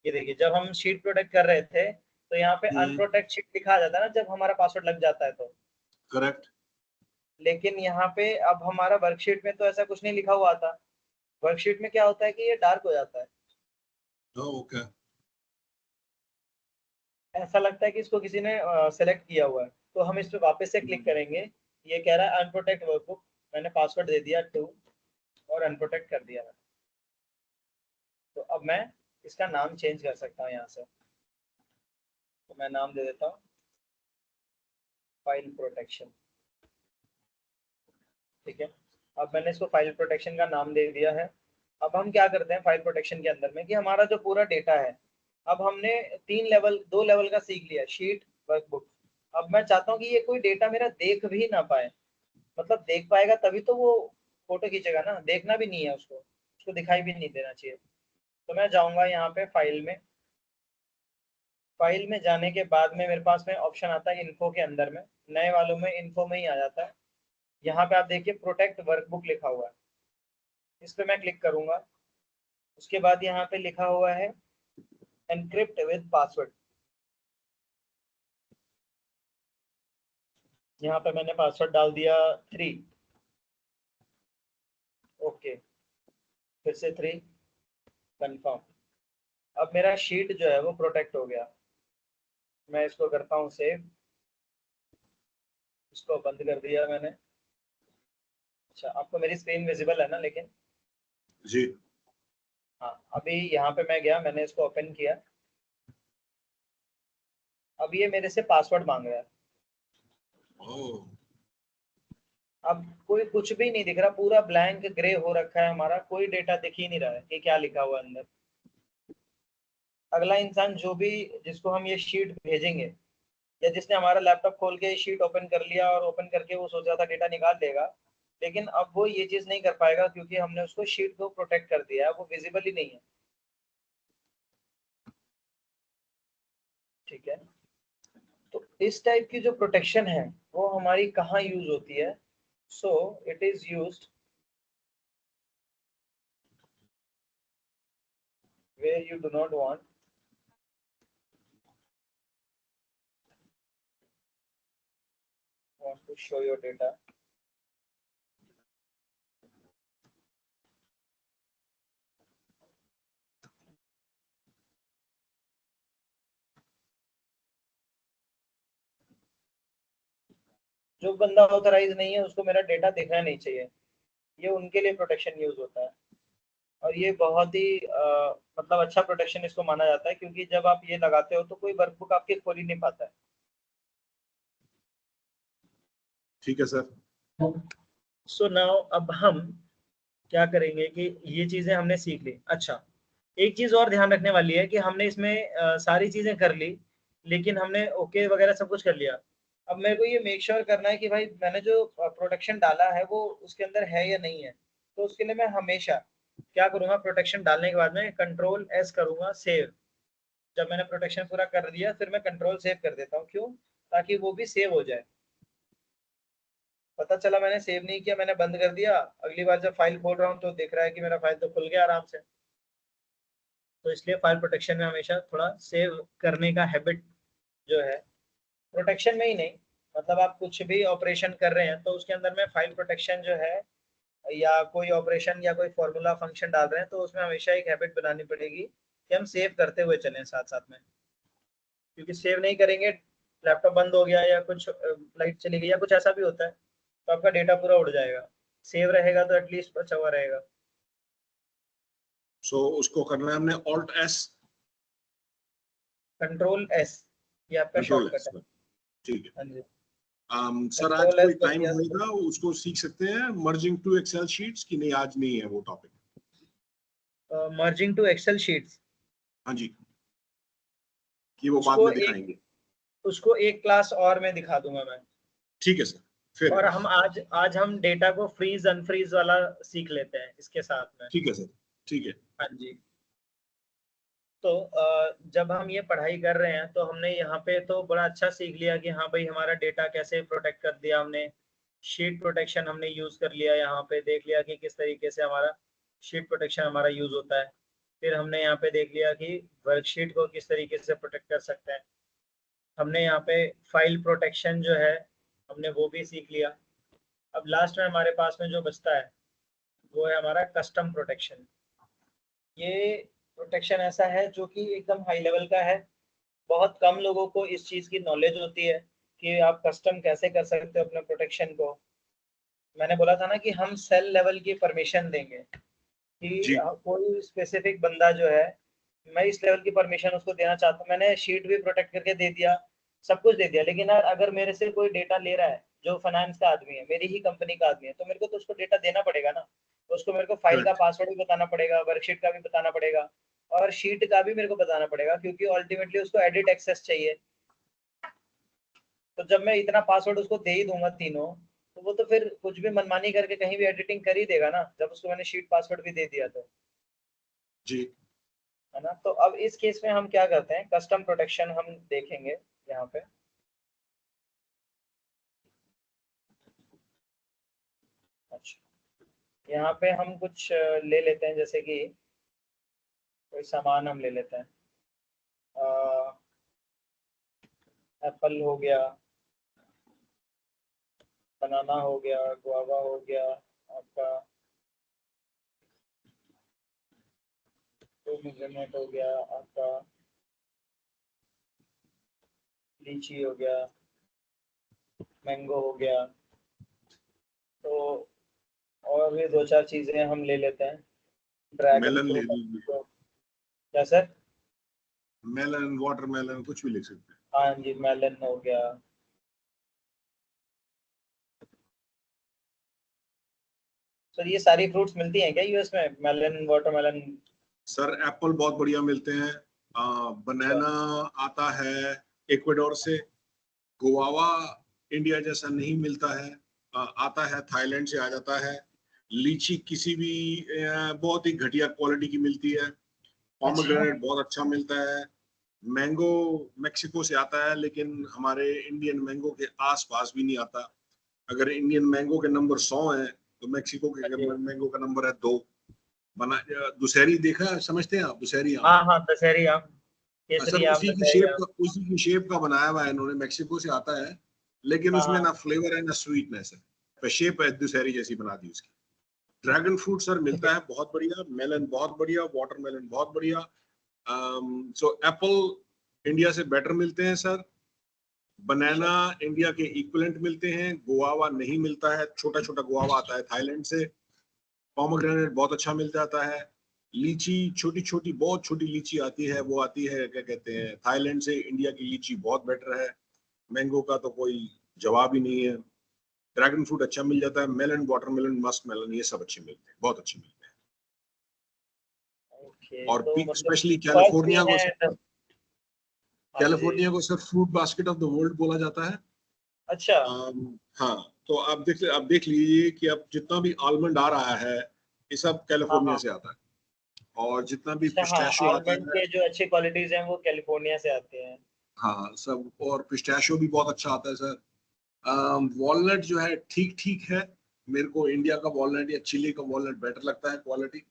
ये देखिए जब हम शीट प्रोटेक्ट कर रहे थे तो यहाँ पे अनप्रोटेक्ट शीट लिखा आ जाता है ना जब हमारा पासवर्ड लग जाता है तो। करेक्ट। लेकिन यहाँ पे अब हमारा वर्कशीट में तो ऐसा कुछ नहीं लिखा हुआ था। वर्कशीट में क्या होता है कि ये डार्क हो जाता है। ओके। ऐसा लगता है कि इसको किसी ने सेलेक्ट किया हुआ है। तो हम इस पे वापस से क्लिक करेंगे। ये कह रहा है अनप्रोटेक्ट वर्कबुक, मैंने पासवर्ड दे दिया 2 और अनप्रोटेक्ट कर दिया मैंने। तो अब मैं इसका नाम चेंज कर सकता हूँ यहाँ से। तो मैं नाम दे देता हूँ फाइल प्रोटेक्शन। ठीक है, अब मैंने इसको फाइल प्रोटेक्शन का नाम दे दिया है। अब हम क्या करते हैं फाइल प्रोटेक्शन के अंदर में कि हमारा जो पूरा डेटा है, अब हमने 2 लेवल का सीख लिया, शीट, वर्कबुक। अब मैं चाहता हूँ कि ये कोई डेटा मेरा देख भी ना पाए। मतलब देख पाएगा तभी तो वो फोटो खींचेगा ना, देखना भी नहीं है उसको, उसको दिखाई भी नहीं देना चाहिए। तो मैं जाऊंगा यहाँ पे फाइल में। फाइल में जाने के बाद में मेरे पास में ऑप्शन आता है इन्फो के अंदर में, नए वालों में इन्फो में ही आ जाता है। यहाँ पे आप देखिए प्रोटेक्ट वर्कबुक लिखा हुआ है, इस पे मैं क्लिक करूंगा। उसके बाद यहाँ पे लिखा हुआ है एनक्रिप्ट विद पासवर्ड। यहाँ पे मैंने पासवर्ड डाल दिया 3। ओके, फिर से 3, कंफर्म। अब मेरा शीट जो है वो प्रोटेक्ट हो गया। मैं इसको करता हूँ सेव, इसको बंद कर दिया मैंने। अच्छा आपको मेरी स्क्रीन विजिबल है ना लेकिन? जी। हाँ, अभी यहाँ पे मैं गया, मैंने इसको ओपन किया। अब ये मेरे से पासवर्ड मांग रहा है। ओह। अब कोई कुछ भी नहीं दिख रहा, पूरा ब्लैंक ग्रे हो रखा है हमारा, कोई डेटा दिख ही नहीं रहा है कि क्या लिखा हुआ है अंदर। अगला इंसान जो भी, जिसको हम ये शीट भेजेंगे, या जिसने हमारा लैपटॉप खोल के शीट ओपन कर लिया और ओपन करके वो सोच रहा था डेटा निकाल लेगा, लेकिन अब वो ये चीज नहीं कर पाएगा क्योंकि हमने उसको शीट को प्रोटेक्ट कर दिया है, वो विजिबल ही नहीं है। ठीक है, तो इस टाइप की जो प्रोटेक्शन है वो हमारी कहाँ यूज होती है? So it is used where you do not want to show your data। जो बंदा ऑथराइज नहीं है उसको मेरा डेटा दिखना नहीं चाहिए, ये उनके लिए प्रोटेक्शन यूज होता है। और ये बहुत ही मतलब अच्छा प्रोटेक्शन इसको माना जाता है, क्योंकि जब आप ये लगाते हो तो कोई वर्कबुक आपके खोल ही नहीं पाता है। ठीक है सर। सो नाउ अब हम क्या करेंगे कि ये चीजें हमने सीख ली। अच्छा एक चीज और ध्यान रखने वाली है कि हमने इसमें सारी चीजें कर ली, लेकिन हमने ओके वगैरह सब कुछ कर लिया। अब मेरे को ये मेक श्योर करना है कि भाई मैंने जो प्रोटेक्शन डाला है वो उसके अंदर है या नहीं है। तो उसके लिए मैं हमेशा क्या करूंगा, प्रोटेक्शन डालने के बाद में कंट्रोल एस करूंगा, सेव। जब मैंने प्रोटेक्शन पूरा कर दिया फिर मैं कंट्रोल सेव कर देता हूँ। क्यों? ताकि वो भी सेव हो जाए। पता चला मैंने सेव नहीं किया, मैंने बंद कर दिया, अगली बार जब फाइल खोल रहा हूँ तो दिख रहा है कि मेरा फाइल तो खुल गया आराम से। तो इसलिए फाइल प्रोटेक्शन में हमेशा थोड़ा सेव करने का हैबिट जो है, प्रोटेक्शन में ही नहीं, मतलब आप कुछ भी ऑपरेशन कर रहे हैं तो उसके अंदर में फाइल प्रोटेक्शन जो है, या कोई ऑपरेशन या कोई फॉर्मूला फंक्शन डाल रहे हैं तो उसमें हमेशा एक हैबिट बनानी पड़ेगी कि हम सेव करते हुए चलें साथ साथ में। क्योंकि सेव नहीं करेंगे लैपटॉप बंद हो गया या कुछ लाइट चली गई या कुछ ऐसा भी होता है, तो आपका डेटा पूरा उड़ जाएगा। सेव रहेगा तो एटलीस्ट बचा हुआ रहेगा। सो उसको करना है हमने Alt+S, कंट्रोल एस, ये आपका कंट्रोल शॉर्टकट एस। है। ठीक है। हाँ जी, सर आज कंट्रोल एस कोई दब टाइम गया तो होगा उसको सीख सकते हैं मर्जिंग टू एक्सेल शीट्स की? नहीं, आज नहीं है वो topic. Merging two Excel sheets, हाँ जी, कि वो बाद उसको में एक दिखाएंगे। उसको एक क्लास और मैं दिखा दूंगा मैं। ठीक है सर, फिर और हम आज हम डेटा को फ्रीज अनफ्रीज वाला सीख लेते हैं इसके साथ में। ठीक है सर, ठीक है। हाँ जी। तो जब हम ये पढ़ाई कर रहे हैं तो हमने यहाँ पे तो बड़ा अच्छा सीख लिया कि हाँ भाई हमारा डेटा कैसे प्रोटेक्ट कर दिया हमने। शीट प्रोटेक्शन हमने यूज कर लिया, यहाँ पे देख लिया कि किस तरीके से हमारा शीट प्रोटेक्शन हमारा यूज होता है। फिर हमने यहाँ पे देख लिया कि वर्कशीट को किस तरीके से प्रोटेक्ट कर सकते हैं। हमने यहाँ पे फाइल प्रोटेक्शन जो है हमने वो भी सीख लिया। अब लास्ट में हमारे पास में जो बचता है वो है हमारा कस्टम प्रोटेक्शन। ये प्रोटेक्शन ऐसा है जो कि एकदम हाई लेवल का है। बहुत कम लोगों को इस चीज़ की नॉलेज होती है कि आप कस्टम कैसे कर सकते हो अपने प्रोटेक्शन को। मैंने बोला था ना कि हम सेल लेवल की परमिशन देंगे कि जी कोई स्पेसिफिक बंदा जो है, मैं इस लेवल की परमिशन उसको देना चाहता हूँ। मैंने शीट भी प्रोटेक्ट करके दे दिया, सब कुछ दे दिया, लेकिन यार अगर मेरे से कोई डेटा ले रहा है जो फाइनेंस का आदमी है, मेरी ही कंपनी का आदमी है, तो मेरे को तो उसको डेटा देना पड़ेगा ना। तो उसको मेरे को फाइल का करेक्ट। पासवर्ड भी बताना पड़ेगा, वर्कशीट का भी बताना पड़ेगा, और शीट का भी मेरे को बताना पड़ेगा, क्योंकि अल्टीमेटली उसको एडिट एक्सेस चाहिए। तो जब मैं इतना पासवर्ड उसको दे ही दूंगा तीनों, तो वो तो फिर कुछ भी मनमानी करके कहीं भी एडिटिंग कर ही देगा ना, जब उसको मैंने शीट पासवर्ड भी दे दिया तो। जी है ना। तो अब इस केस में हम क्या करते हैं, कस्टम प्रोटेक्शन हम देखेंगे यहाँ पे। अच्छा, यहाँ पे हम कुछ ले लेते हैं, जैसे कि कोई सामान हम ले लेते हैं। एप्पल हो गया, बनाना हो गया, गुआवा हो गया आपका, पोमीग्रेनेट हो गया आपका, लीची हो गया, मैंगो हो गया। तो और भी दो चार चीजें हम ले लेते हैं। ड्रैगन मेलन ले फ्रूट, लीजिए। क्या सर? मेलन, वाटरमेलन, कुछ भी लिख सकते हैं। हाँ जी, मेलन हो गया। सर ये सारी फ्रूट्स मिलती हैं क्या यूएस में, मेलन, वाटरमेलन? सर एप्पल बहुत बढ़िया मिलते हैं। अच्छा। बनाना आता है इक्वाडोर से। गुआवा इंडिया जैसा नहीं मिलता है। आता है थाईलैंड से आ जाता है। लीची किसी भी बहुत ही घटिया क्वालिटी की मिलती है। अच्छा। पोमेग्रेनेट बहुत अच्छा मिलता है। मैंगो मेक्सिको से आता है, लेकिन हमारे इंडियन मैंगो के आस पास भी नहीं आता। अगर इंडियन मैंगो के नंबर 100 है तो मेक्सिको के जी। मैंगो का नंबर है 2। बना दुशहरी देखा, समझते हैं आप दुशहरी आम? हाँ हाँ, दशहरी आम, सर केसरी आम, उसी की दशहरी शेप आम। का उसी की शेप का बनाया हुआ है इन्होंने, मेक्सिको से आता है। लेकिन हाँ उसमें हाँ। ना फ्लेवर है ना स्वीटनेस है। तो शेप है दुशहरी जैसी बना दी उसकी। ड्रैगन फ्रूट सर ठीक है। मिलता है बहुत बढ़िया। मेलन बहुत बढ़िया। वाटरमेलन बहुत बढ़िया। सो एप्पल इंडिया से बेटर मिलते हैं सर। अच्छा। बनाना इंडिया के इक्विवेलेंट मिलते हैं। गुआवा नहीं मिलता है, छोटा छोटा गुआवा आता है थाईलैंड से। पोमेग्रेनेट बहुत अच्छा मिल जाता है। लीची छोटी छोटी, बहुत छोटी लीची आती है, वो आती है क्या कहते हैं थाईलैंड से। इंडिया की लीची बहुत बेटर है। मैंगो का तो कोई जवाब ही नहीं है। ड्रैगन फ्रूट अच्छा मिल जाता है। मेलन, वाटरमेलन, मस्क मेलन, ये सब अच्छे मिलते हैं, बहुत अच्छे मिलते हैं। ओके, और तो मतलब स्पेशली फर्स्ट ये है हाँ जी। कैलिफोर्निया को sir fruit basket of the world बोला जाता है। अच्छा। हाँ, तो आप देख लीजिए कि अब जितना भी आलमंड आ रहा है ये सब हाँ कैलिफोर्निया हाँ। से आता है। और जितना भी अच्छा, हाँ, पिस्ताशियो आता आलमंड है। के जो अच्छी क्वालिटीज हैं वो कैलिफोर्निया से आते हैं। हाँ सब, और पिस्ताशियो भी बहुत अच्छा आता है सर। वॉलनट जो है ठीक ठीक है। मेरे को इंडिया का वॉलनट या चिली का वॉलनट बेटर लगता है, क्वालिटी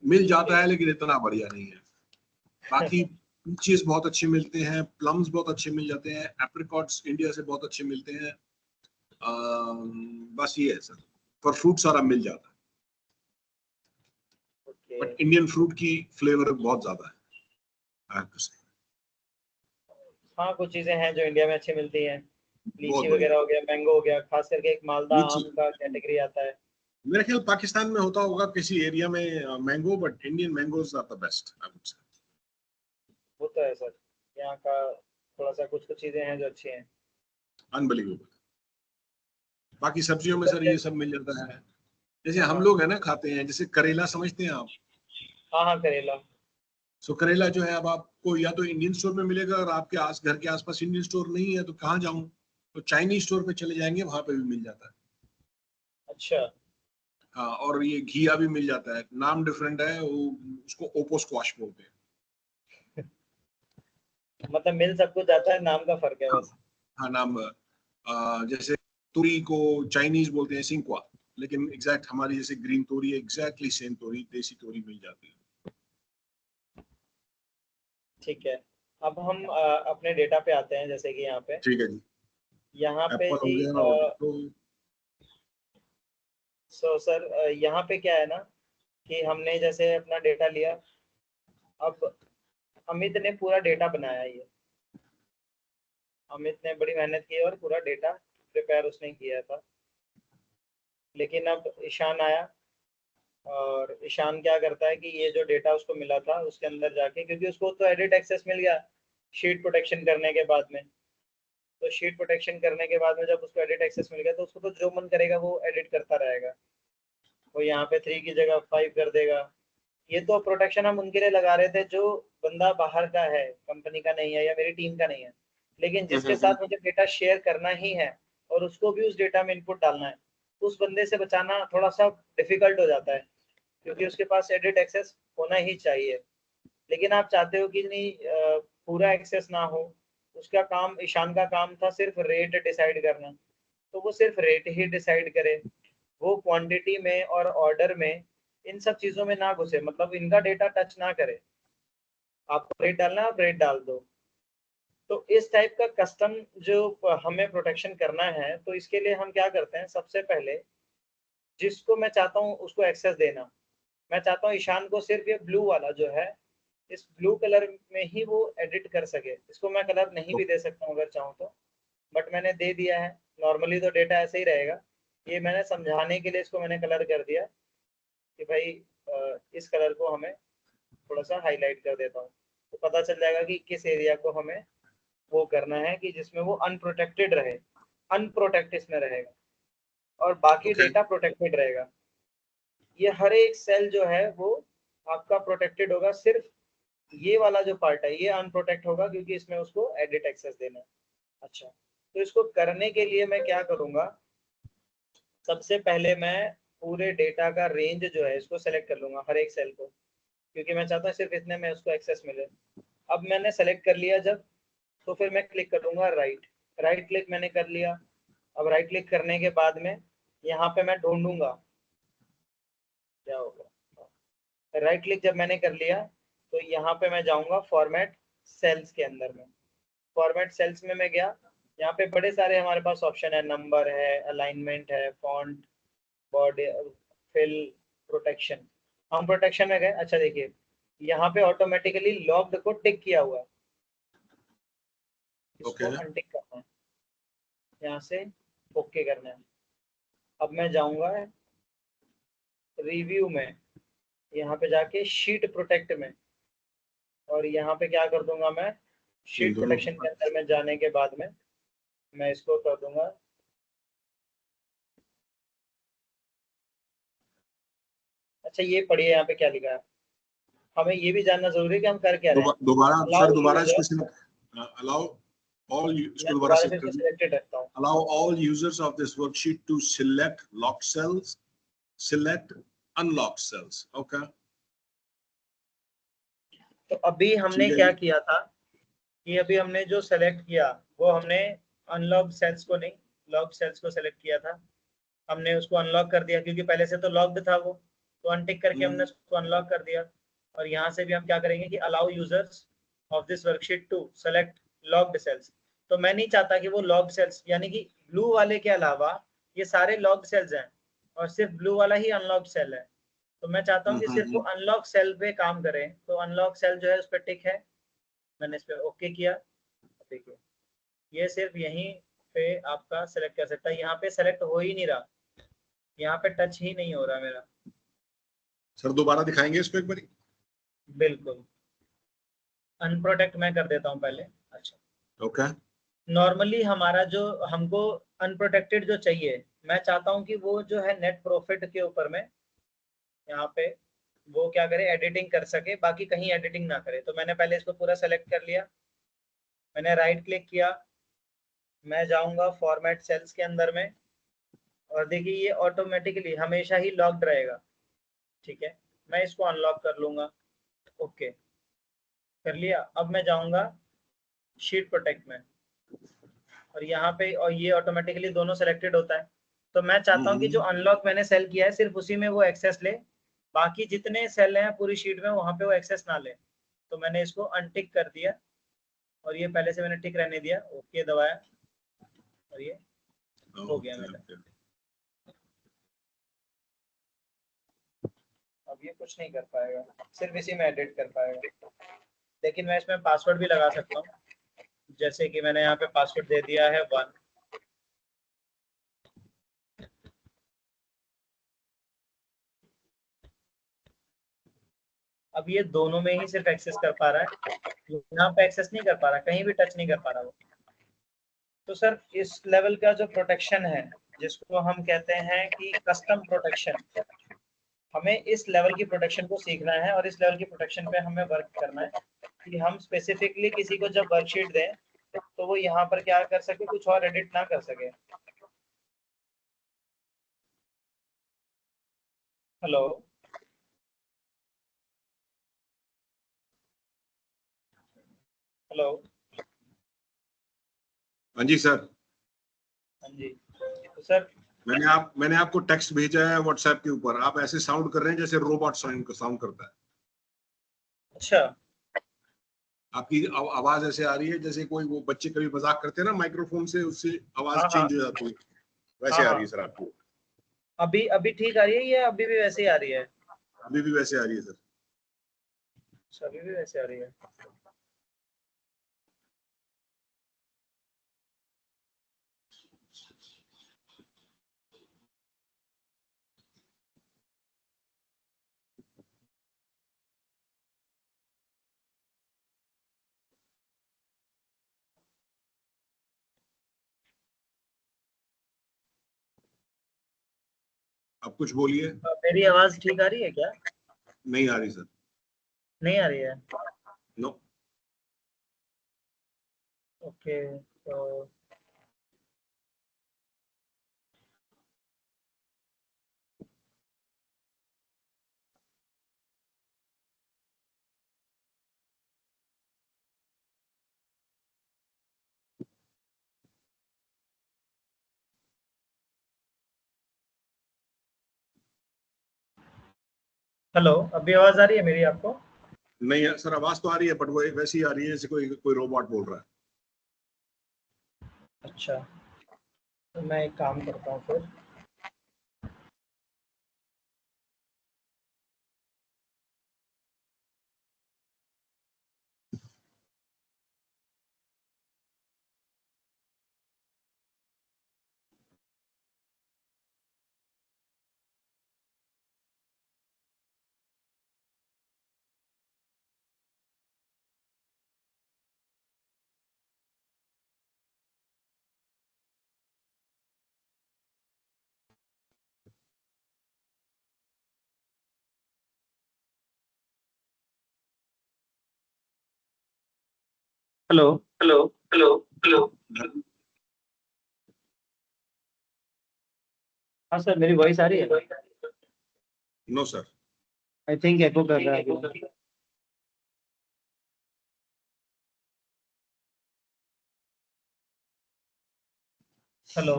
मिल जाता है ठीक लेकिन इतना बढ़िया नहीं है। बाकी है। पीचेस बहुत अच्छे मिलते हैं, प्लम्स बहुत अच्छे मिल जाते हैं, एप्रिकॉट्स इंडिया से बहुत अच्छे मिलते हैं। बस ये है सर, पर फ्रूट सारा मिल जाता है। ओके। बट इंडियन फ्रूट की फ्लेवर बहुत ज्यादा है, I have to say। हाँ कुछ चीजें हैं जो इंडिया में अच्छी मिलती हैं, बहुत लीची बढ़िया। वगैरह हो गया, मैंगो हो गया, खास करके एक मालदा लीची, आम का कैटेगरी आता है। मेरे ख्याल पाकिस्तान में होता होगा किसी एरिया में mango, but Indian mangoes are the best I would say. वो तो है सर, यहाँ का थोड़ा सा कुछ कुछ चीजें हैं जो अच्छी हैं। अनबिलीवेबल। बाकी सब्जियों में सर सर ये सब मिल जाता है। जैसे हम हाँ लोग है ना खाते हैं, जैसे करेला समझते हैं आप? हाँ हाँ करेला। सो करेला जो है अब आपको या तो इंडियन स्टोर में मिलेगा, और आपके आस घर के आसपास इंडियन स्टोर नहीं है तो कहाँ जाऊं? तो चाइनीज स्टोर पे चले जाएंगे, वहां पे भी मिल जाता है। अच्छा। हाँ, और ये घिया भी मिल जाता है, नाम डिफरेंट है वो, उसको ओपो स्क्वाश बोलते हैं। मतलब मिल सब कुछ जाता है, नाम का फर्क है हाँ बस। हाँ, नाम जैसे तोरी को चाइनीज बोलते हैं सिंक्वा, लेकिन एग्जैक्ट हमारी जैसे ग्रीन तोरी, एग्जैक्टली सेम तोरी, देसी तोरी मिल जाती है। ठीक है। अब हम अपने डेटा पे आते हैं, जैसे कि यहाँ पे, ठीक है जी। यहाँ पे एप्पल हो जी गया, और तो सो सर यहाँ पे क्या है ना, कि हमने जैसे अपना डेटा लिया। अब अमित ने पूरा डेटा बनाया, ये अमित ने बड़ी मेहनत की और पूरा डेटा प्रिपेयर उसने किया था। लेकिन अब ईशान आया, और ईशान क्या करता है कि ये जो डेटा उसको मिला था उसके अंदर जाके, क्योंकि उसको तो एडिट एक्सेस मिल गया शीट प्रोटेक्शन करने के बाद में। तो शीट प्रोटेक्शन करने के बाद में जब उसको एडिट एक्सेस मिल गया, तो उसको तो जो मन करेगा वो एडिट करता रहेगा। वो यहाँ पे 3 की जगह 5 कर देगा। ये तो प्रोटेक्शन हम उनके लिए लगा रहे थे जो बंदा बाहर का है, कंपनी का नहीं है या मेरी टीम का नहीं है। लेकिन जिसके साथ मुझे डेटा शेयर करना ही है और उसको भी उस डेटा में इनपुट डालना है, उस बंदे से बचाना थोड़ा सा डिफिकल्ट हो जाता है, क्योंकि उसके पास एडिट एक्सेस होना ही चाहिए। लेकिन आप चाहते हो कि नहीं पूरा एक्सेस ना हो। उसका काम, ईशान का काम था सिर्फ रेट डिसाइड करना, तो वो सिर्फ रेट ही डिसाइड करे। वो क्वांटिटी में और ऑर्डर में इन सब चीजों में ना घुसे, मतलब इनका डेटा टच ना करे। आपको रेट डालना है, आप रेट डाल दो। तो इस टाइप का कस्टम जो हमें प्रोटेक्शन करना है, तो इसके लिए हम क्या करते हैं, सबसे पहले जिसको मैं चाहता हूँ उसको एक्सेस देना, मैं चाहता हूँ ईशान को सिर्फ ये ब्लू वाला जो है, इस ब्लू कलर में ही वो एडिट कर सके। इसको मैं कलर नहीं भी दे सकता हूँ अगर चाहूँ तो, बट मैंने दे दिया है। नॉर्मली तो डेटा ऐसे ही रहेगा। ये मैंने समझाने के लिए इसको मैंने कलर कर दिया कि भाई इस कलर को हमें थोड़ा सा हाईलाइट कर देता हूँ, तो पता चल जाएगा कि किस एरिया को हमें वो करना है कि जिसमें वो अनप्रोटेक्टेड रहे। अनप्रोटेक्ट इसमें रहेगा और बाकी ओके, डेटा प्रोटेक्टेड रहेगा। ये हर एक सेल जो है वो आपका प्रोटेक्टेड होगा, सिर्फ ये वाला जो पार्ट है ये अनप्रोटेक्ट होगा, क्योंकि इसमें उसको एडिट एक्सेस देना है। अच्छा, तो इसको करने के लिए मैं क्या करूंगा, सबसे पहले मैं पूरे डेटा का रेंज जो है इसको सेलेक्ट कर लूंगा, हर एक सेल को, क्योंकि मैं चाहता हूँ सिर्फ इतने में उसको एक्सेस मिले। अब मैंने सेलेक्ट कर लिया जब, तो फिर मैं क्लिक करूंगा राइट। राइट क्लिक मैंने कर लिया। अब राइट क्लिक करने के बाद में यहाँ पे मैं ढूंढूंगा क्या होगा। राइट क्लिक जब मैंने कर लिया, तो यहाँ पे मैं जाऊंगा फॉर्मेट सेल्स के अंदर में। फॉर्मेट सेल्स में मैं गया। यहाँ पे बड़े सारे हमारे पास ऑप्शन है, नंबर है, अलाइनमेंट है, फॉन्ट, बॉडी, फिल, प्रोटेक्शन। हम प्रोटेक्शन में गए। अच्छा देखिए, यहाँ पे ऑटोमेटिकली लॉक्ड को टिक किया हुआ है, इसको ओके, अनटिक करना है, यहाँ से ओके करना है। अब मैं जाऊंगा रिव्यू में, यहाँ पे जाके शीट प्रोटेक्ट में, और यहाँ पे क्या कर दूंगा मैं, इन शीट दोनों प्रोटेक्शन के अंदर में जाने के बाद में मैं इसको कर दूंगा। अच्छा ये पढ़िए यहाँ पे क्या लिखा है, हमें ये भी जानना जरूरी है कि हम कर क्या रहे हैं। दोबारा सर, अलाउ दोबारा इसको यूजर, सिलेक्ट, अलाउ ऑल, मैं इसको दोबारा दोबारा से से इसको कर दीजिए। सिलेक्टेड रखता हूँ। Allow all users of this worksheet to select locked cells, select unlocked cells. Okay, तो अभी हमने ठीक है क्या जी। किया था कि अभी हमने जो सेलेक्ट किया वो हमने अनलॉक सेल्स को नहीं, लॉक सेल्स को सेलेक्ट किया था। हमने उसको अनलॉक कर दिया क्योंकि पहले से तो लॉक्ड था वो, तो अनटिक करके हमने उसको अनलॉक कर दिया। और यहाँ से भी हम क्या करेंगे कि allow users of this worksheet to select locked cells. तो मैं नहीं चाहता कि वो लॉक्ड सेल्स, यानी कि ब्लू वाले के अलावा ये सारे लॉक्ड सेल्स हैं और सिर्फ ब्लू वाला ही अनलॉक्ड सेल है। तो मैं चाहता हूँ कि सिर्फ वो अनलॉक सेल पे काम करें। तो अनलॉक सेल जो है उस पर टिक है, मैंने इस पर ओके किया। देखिए ये सिर्फ यहीं पे आपका सेलेक्ट कर सकता है, यहाँ पे सेलेक्ट हो ही नहीं रहा, यहाँ पे टच ही नहीं हो रहा मेरा। सर दोबारा दिखाएंगे इसको एक बारी? बिल्कुल, अनप्रोटेक्ट मैं कर देता हूँ पहले। अच्छा, ओके। नॉर्मली हमारा जो हमको अनप्रोटेक्टेड जो चाहिए, मैं चाहता हूँ कि वो जो है नेट प्रॉफिट के ऊपर में यहाँ पे वो क्या करे, एडिटिंग कर सके, बाकी कहीं एडिटिंग ना करे। तो मैंने पहले इसको पूरा सेलेक्ट कर लिया, मैंने राइट क्लिक किया, मैं जाऊंगा फॉर्मेट सेल्स के अंदर में, और देखिए ये ऑटोमेटिकली हमेशा ही लॉक्ड रहेगा। ठीक है, मैं इसको अनलॉक कर लूंगा। ओके, कर लिया। अब मैं जाऊंगा शीट प्रोटेक्ट में, और यहाँ पे और ये ऑटोमेटिकली दोनों सेलेक्टेड होता है। तो मैं चाहता हूँ कि जो अनलॉक मैंने सेल किया है सिर्फ उसी में वो एक्सेस ले, बाकी जितने सेल हैं पूरी शीट में वहां पे वो एक्सेस ना ले। तो मैंने इसको अनटिक कर दिया, और ये पहले से मैंने टिक रहने दिया, ओके दबाया, और ये हो गया मेरा। अब ये कुछ नहीं कर पाएगा, सिर्फ इसी में एडिट कर पाएगा। लेकिन मैं इसमें पासवर्ड भी लगा सकता हूँ, जैसे कि मैंने यहाँ पे पासवर्ड दे दिया है 1। अब ये दोनों में ही सिर्फ एक्सेस कर पा रहा है, यहाँ पे एक्सेस नहीं कर पा रहा, कहीं भी टच नहीं कर पा रहा वो। तो सर इस लेवल का जो प्रोटेक्शन है, जिसको हम कहते हैं कि कस्टम प्रोटेक्शन, हमें इस लेवल की प्रोटेक्शन को सीखना है, और इस लेवल की प्रोटेक्शन पे हमें वर्क करना है कि हम स्पेसिफिकली किसी को जब वर्कशीट दें तो वो यहाँ पर क्या कर सके, कुछ और एडिट ना कर सके। Hello, hello. हाँ जी सर। हाँ जी, तो सर मैंने आपको टेक्स्ट भेजा है व्हाट्सएप के ऊपर, आप ऐसे साउंड कर रहे हैं जैसे रोबोट साउंड करता है। अच्छा, आपकी आवाज ऐसे आ रही है जैसे कोई वो बच्चे कभी मजाक करते हैं ना माइक्रोफोन से, उससे आवाज हाँ हाँ चेंज हो जाती है, वैसे हाँ आ हाँ। रही है सर आपको। अभी अभी ठीक आ रही है या अभी भी वैसे ही आ रही है? अभी भी वैसे आ रही है सर। अच्छा, अभी भी वैसे आ रही है। आप कुछ बोलिए। मेरी आवाज ठीक आ रही है क्या? नहीं आ रही सर। नहीं आ रही है? नो। ओके, तो हेलो, अभी आवाज आ रही है मेरी आपको? नहीं है सर, आवाज तो आ रही है बट वो वैसी ही आ रही है जैसे कोई कोई रोबोट बोल रहा है। अच्छा, तो मैं एक काम करता हूँ फिर। Hello, hello hello hello. हाँ सर, मेरी वॉइस आ रही है? No sir. I think echo कर रहा है। हेलो,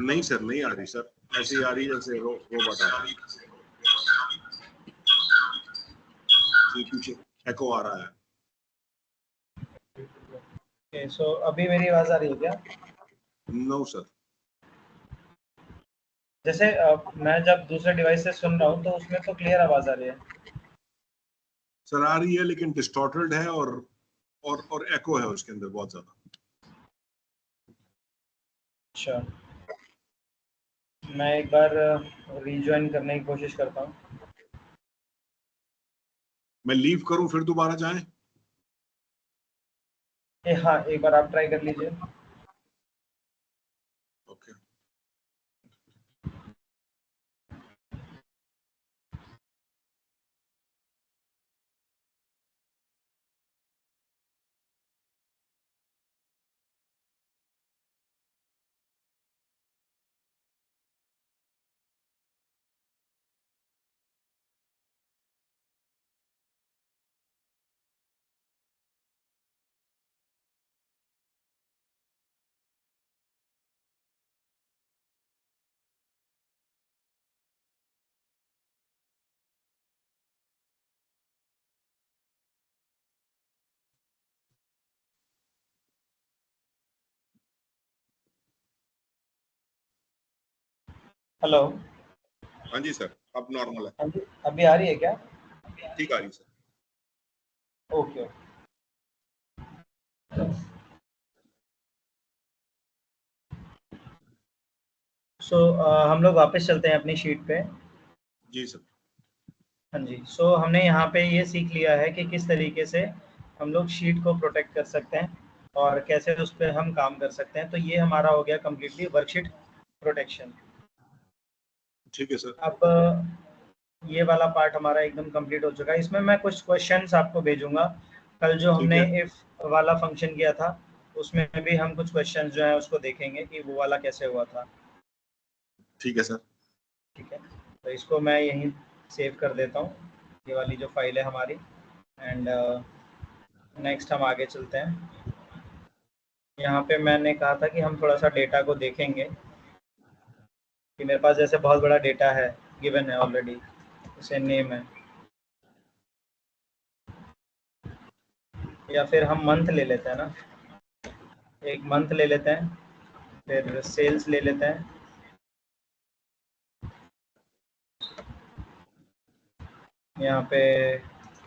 नहीं सर, नहीं आ रही सर, ऐसी आ रही है जैसे रोबोट आ रही है, पीछे एको आ रहा है। ओके, सो अभी मेरी आवाज आ रही है क्या? No sir. जैसे मैं जब दूसरे डिवाइस से सुन रहा हूँ तो उसमें तो क्लियर आवाज आ रही है। सर आ रही है लेकिन डिस्टॉर्टेड है, और और एको है उसके अंदर बहुत ज्यादा। अच्छा, मैं एक बार रीज्वाइन करने की कोशिश करता हूँ। मैं लीव करूं फिर दोबारा जाएं? हाँ, एक बार आप ट्राई कर लीजिए। ओके। हेलो। हाँ जी सर, अब नॉर्मल है। हाँ जी, अभी आ रही है क्या? ठीक आ रही सर। ओके। सो हम लोग वापस चलते हैं अपनी शीट पे। जी सर। हाँ जी, सो हमने यहाँ पे ये सीख लिया है कि किस तरीके से हम लोग शीट को प्रोटेक्ट कर सकते हैं और कैसे उस पर हम काम कर सकते हैं। तो ये हमारा हो गया कम्प्लीटली वर्कशीट प्रोटेक्शन। ठीक है सर। अब ये वाला पार्ट हमारा एकदम कंप्लीट हो चुका है। इसमें मैं कुछ क्वेश्चंस आपको भेजूंगा। कल जो ठीक हमने है। इफ वाला फंक्शन किया था उसमें भी हम कुछ क्वेश्चंस जो है उसको देखेंगे कि वो वाला कैसे हुआ था। ठीक है सर। ठीक है, तो इसको मैं यहीं सेव कर देता हूँ, ये वाली जो फाइल है हमारी। एंड नेक्स्ट हम आगे चलते हैं। यहाँ पे मैंने कहा था कि हम थोड़ा सा डेटा को देखेंगे कि मेरे पास जैसे बहुत बड़ा डेटा है, गिवन है ऑलरेडी, जैसे नेम है, या फिर हम मंथ ले लेते हैं ना, एक मंथ ले लेते हैं, फिर सेल्स ले लेते हैं, यहाँ पे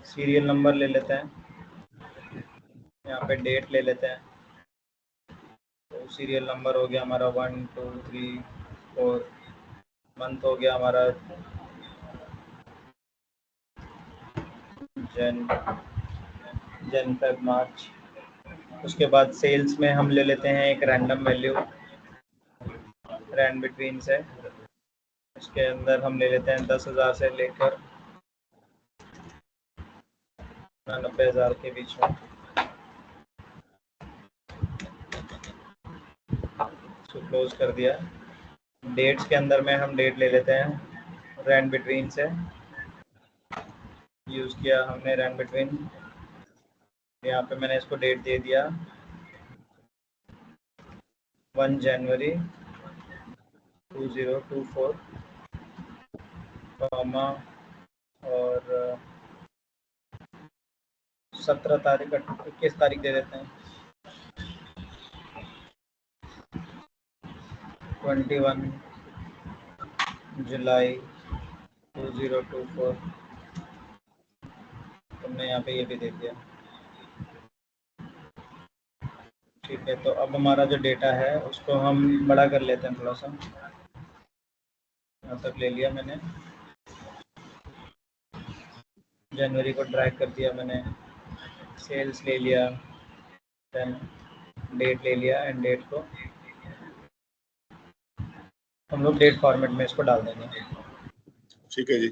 सीरियल नंबर ले लेते हैं, यहाँ पे डेट ले लेते हैं। तो सीरियल नंबर हो गया हमारा 1 2 3 4, मंथ हो गया हमारा जन फेब मार्च। उसके बाद सेल्स में हम ले लेते हैं एक रैंडम वैल्यू, रैंड बिटवीन से। इसके अंदर हम ले लेते हैं 10,000 से लेकर 90,000 के बीच में। इसको क्लोज कर दिया। डेट्स के अंदर में हम डेट ले लेते हैं रैंड बिटवीन से, यूज़ किया हमने रैंड बिटवीन। यहाँ पे मैंने इसको डेट दे दिया 1 जनवरी 2024, कॉमा और 17 तारीख 21 तारीख दे देते हैं 21 जुलाई 2024। तुमने यहाँ पे ये भी दे दिया। ठीक है, तो अब हमारा जो डेटा है उसको हम बड़ा कर लेते हैं थोड़ा सा। यहाँ तक ले लिया मैंने, जनवरी को ड्रैग कर दिया मैंने, सेल्स ले लिया, देन डेट ले लिया, एंड डेट को हम लोग डेट फॉर्मेट में इसको डाल देंगे। ठीक है जी।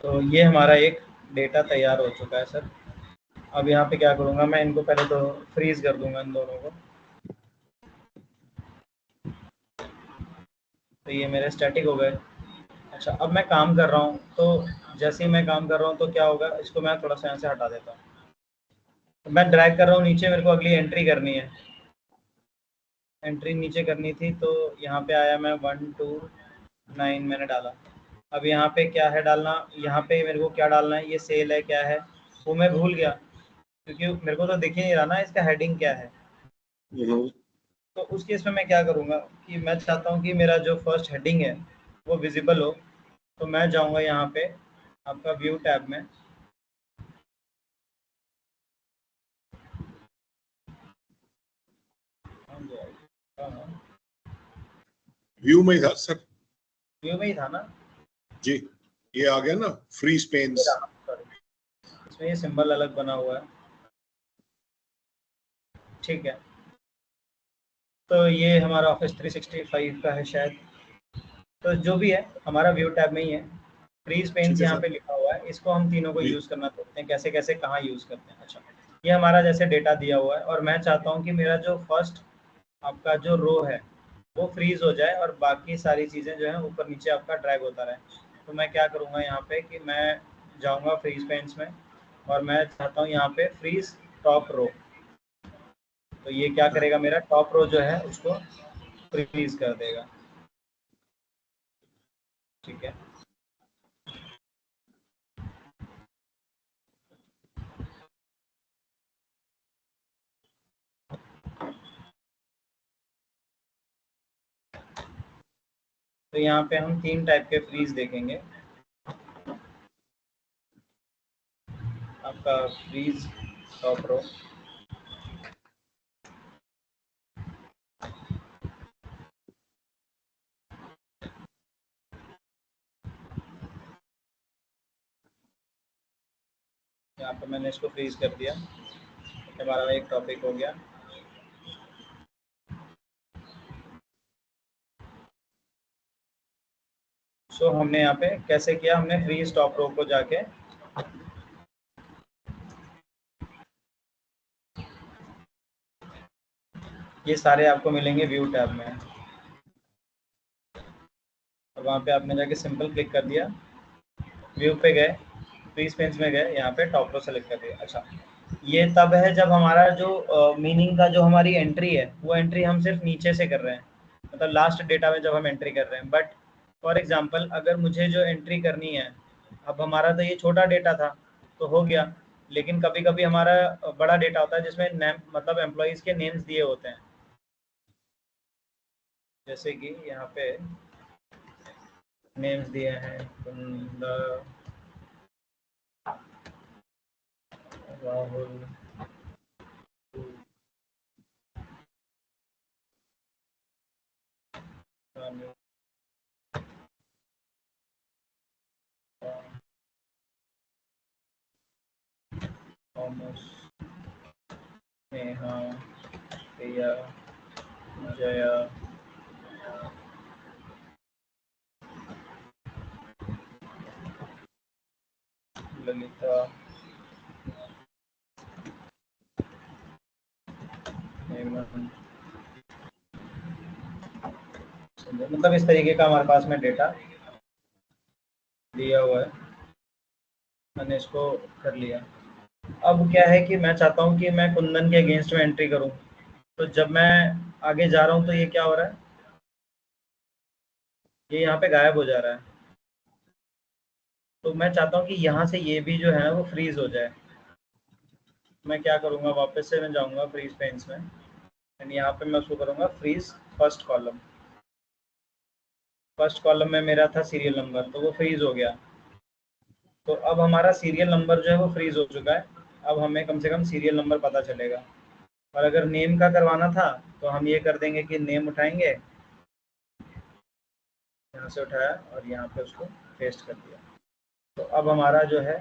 तो ये हमारा एक डेटा तैयार हो चुका है सर। अब यहाँ पे क्या करूँगा, मैं इनको पहले तो फ्रीज कर दूंगा इन दोनों को। तो ये मेरे स्टैटिक हो गए। अच्छा, अब मैं काम कर रहा हूँ, तो जैसे ही मैं काम कर रहा हूँ तो क्या होगा, इसको मैं थोड़ा सा यहाँ से हटा देता हूँ। तो मैं ड्रैग कर रहा हूँ नीचे, मेरे को अगली एंट्री करनी है, एंट्री नीचे करनी थी। तो यहाँ पे आया मैं 1 2 9 मैंने डाला। अब यहाँ पे क्या है डालना, यहाँ पे मेरे को क्या डालना है, ये सेल है क्या है वो मैं भूल गया, क्योंकि मेरे को तो दिख ही नहीं रहा ना इसका हेडिंग क्या है। तो उस केस में मैं क्या करूँगा कि मैं चाहता हूँ कि मेरा जो फर्स्ट हेडिंग है वो विजिबल हो। तो मैं जाऊँगा यहाँ पे आपका व्यू टैब में, व्यू में ही था सर, व्यू में ही था ना जी, ये आ गया ना फ्री स्पेन्स, इसमें ये सिंबल अलग बना हुआ है, ठीक है। तो ये हमारा ऑफिस 365 का है शायद, तो जो भी है हमारा व्यू टैब में ही है। फ्री स्पेन्स ठीक है यहाँ सर। पे लिखा हुआ है, इसको हम तीनों को जी यूज़ करना चाहते हैं, कैसे कैसे कहाँ यूज़ करते हैं। अच्छा, ये हमारा जैसे डेटा दिया हुआ है और मैं चाहता हूँ कि मेरा जो फर्स्ट आपका जो रो है वो फ्रीज हो जाए और बाकी सारी चीज़ें जो है ऊपर नीचे आपका ड्रैग होता रहे। तो मैं क्या करूँगा यहाँ पे कि मैं जाऊँगा फ्रीज पेंस में और मैं चाहता हूँ यहाँ पे फ्रीज टॉप रो। तो ये क्या करेगा, मेरा टॉप रो जो है उसको फ्रीज कर देगा, ठीक है। तो यहाँ पे हम 3 टाइप के फ्रीज देखेंगे। आपका फ्रीज टॉप रो, यहाँ पे मैंने इसको फ्रीज कर दिया, हमारा एक टॉपिक हो गया। सो हमने यहाँ पे कैसे किया, हमने फ्रीज टॉप रो को जाके ये सारे आपको मिलेंगे व्यू टैब में, और वहाँ पे आपने जाके सिंपल क्लिक कर दिया, व्यू पे गए, फ्री स्पेस में गए, यहाँ पे टॉप रो सेलेक्ट कर दिया। अच्छा, ये तब है जब हमारा जो मीनिंग का जो हमारी एंट्री है वो एंट्री हम सिर्फ नीचे से कर रहे हैं, मतलब लास्ट डेटा में जब हम एंट्री कर रहे हैं। बट फॉर एग्जांपल अगर मुझे जो एंट्री करनी है, अब हमारा तो ये छोटा डेटा था तो हो गया, लेकिन कभी कभी हमारा बड़ा डेटा होता है जिसमें नेम मतलब एम्प्लॉयज़ के नेम्स दिए होते हैं, जैसे कि यहाँ पे नेम्स दिए हैं कुंदन, राहुल, रानू, थॉमस, नेहा, प्रिया, जया, ललिता, हेमंत, मतलब इस तरीके का हमारे पास में डेटा दिया हुआ है, मैंने इसको कर लिया। अब क्या है कि मैं चाहता हूँ कि मैं कुंदन के अगेंस्ट में एंट्री करूँ, तो जब मैं आगे जा रहा हूँ तो ये क्या हो रहा है, ये यहाँ पे गायब हो जा रहा है। तो मैं चाहता हूँ कि यहाँ से ये भी जो है वो फ्रीज हो जाए। मैं क्या करूँगा, वापस से मैं जाऊँगा फ्रीज पेंस में एंड यहाँ पे मैं उसको करूँगा freeze first column. First column में मेरा था सीरियल नंबर, तो वो फ्रीज हो गया। तो अब हमारा सीरियल नंबर जो है वो फ्रीज हो चुका है, अब हमें कम से कम सीरियल नंबर पता चलेगा। और अगर नेम का करवाना था तो हम ये कर देंगे कि नेम उठाएंगे, यहाँ से उठाया और यहाँ पे उसको पेस्ट कर दिया। तो अब हमारा जो है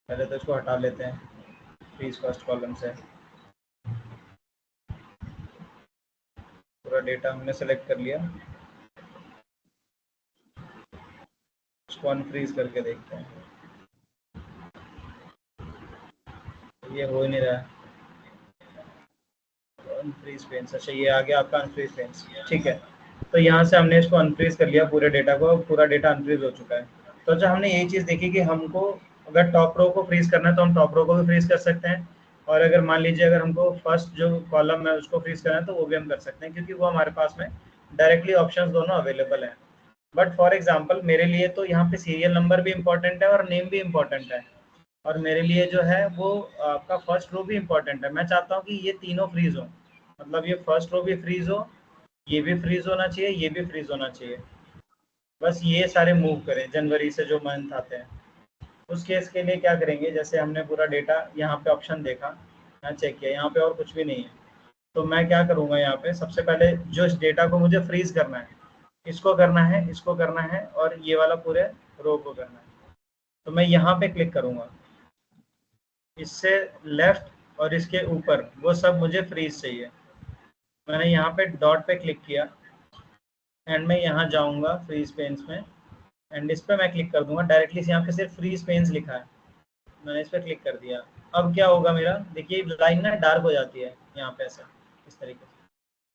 पहले तो इसको हटा लेते हैं फ्रीज फर्स्ट कॉलम से, पूरा डेटा हमने सेलेक्ट कर लिया, उसको अनफ्रीज करके देखते हैं, ये हो ही नहीं रहा है। अनफ्रीज पेंस, अच्छा ये आ गया आपका अनफ्रीज पेंस, ठीक है। तो यहाँ से हमने इसको अनफ्रीज कर लिया पूरे डेटा को, पूरा डेटा अनफ्रीज हो चुका है। तो अच्छा, हमने यही चीज़ देखी कि हमको अगर टॉप रो को फ्रीज करना है तो हम टॉप रो को भी फ्रीज कर सकते हैं, और अगर मान लीजिए अगर हमको फर्स्ट जो कॉलम है उसको फ्रीज करना है तो वो भी हम कर सकते हैं, क्योंकि वो हमारे पास में डायरेक्टली ऑप्शंस दोनों अवेलेबल हैं। बट फॉर एग्जांपल मेरे लिए तो यहाँ पे सीरियल नंबर भी इम्पोर्टेंट है और नेम भी इम्पोर्टेंट है, और मेरे लिए जो है वो आपका फर्स्ट रो भी इम्पोर्टेंट है। मैं चाहता हूँ कि ये तीनों फ्रीज हो, मतलब ये फर्स्ट रो भी फ्रीज हो, ये भी फ्रीज होना चाहिए, ये भी फ्रीज होना चाहिए, बस ये सारे मूव करें जनवरी से जो मंथ आते हैं। उस केस के लिए क्या करेंगे, जैसे हमने पूरा डेटा यहाँ पे ऑप्शन देखा, यहाँ चेक किया, यहाँ पे और कुछ भी नहीं है, तो मैं क्या करूँगा, यहाँ पे सबसे पहले जो इस डेटा को मुझे फ्रीज करना है, इसको करना है, इसको करना है, और ये वाला पूरे रो को करना है, तो मैं यहाँ पे क्लिक करूँगा। इससे लेफ्ट और इसके ऊपर वो सब मुझे फ्रीज चाहिए। मैंने यहाँ पे डॉट पे क्लिक किया एंड मैं यहाँ जाऊँगा फ्रीज पेन्स में, एंड इस पे मैं क्लिक कर दूंगा डायरेक्टली। यहाँ पे सिर्फ फ्रीज पेन्स लिखा है, मैंने इस पे क्लिक कर दिया। अब क्या होगा मेरा, देखिए लाइन ना डार्क हो जाती है यहाँ पे ऐसे, इस तरीके से।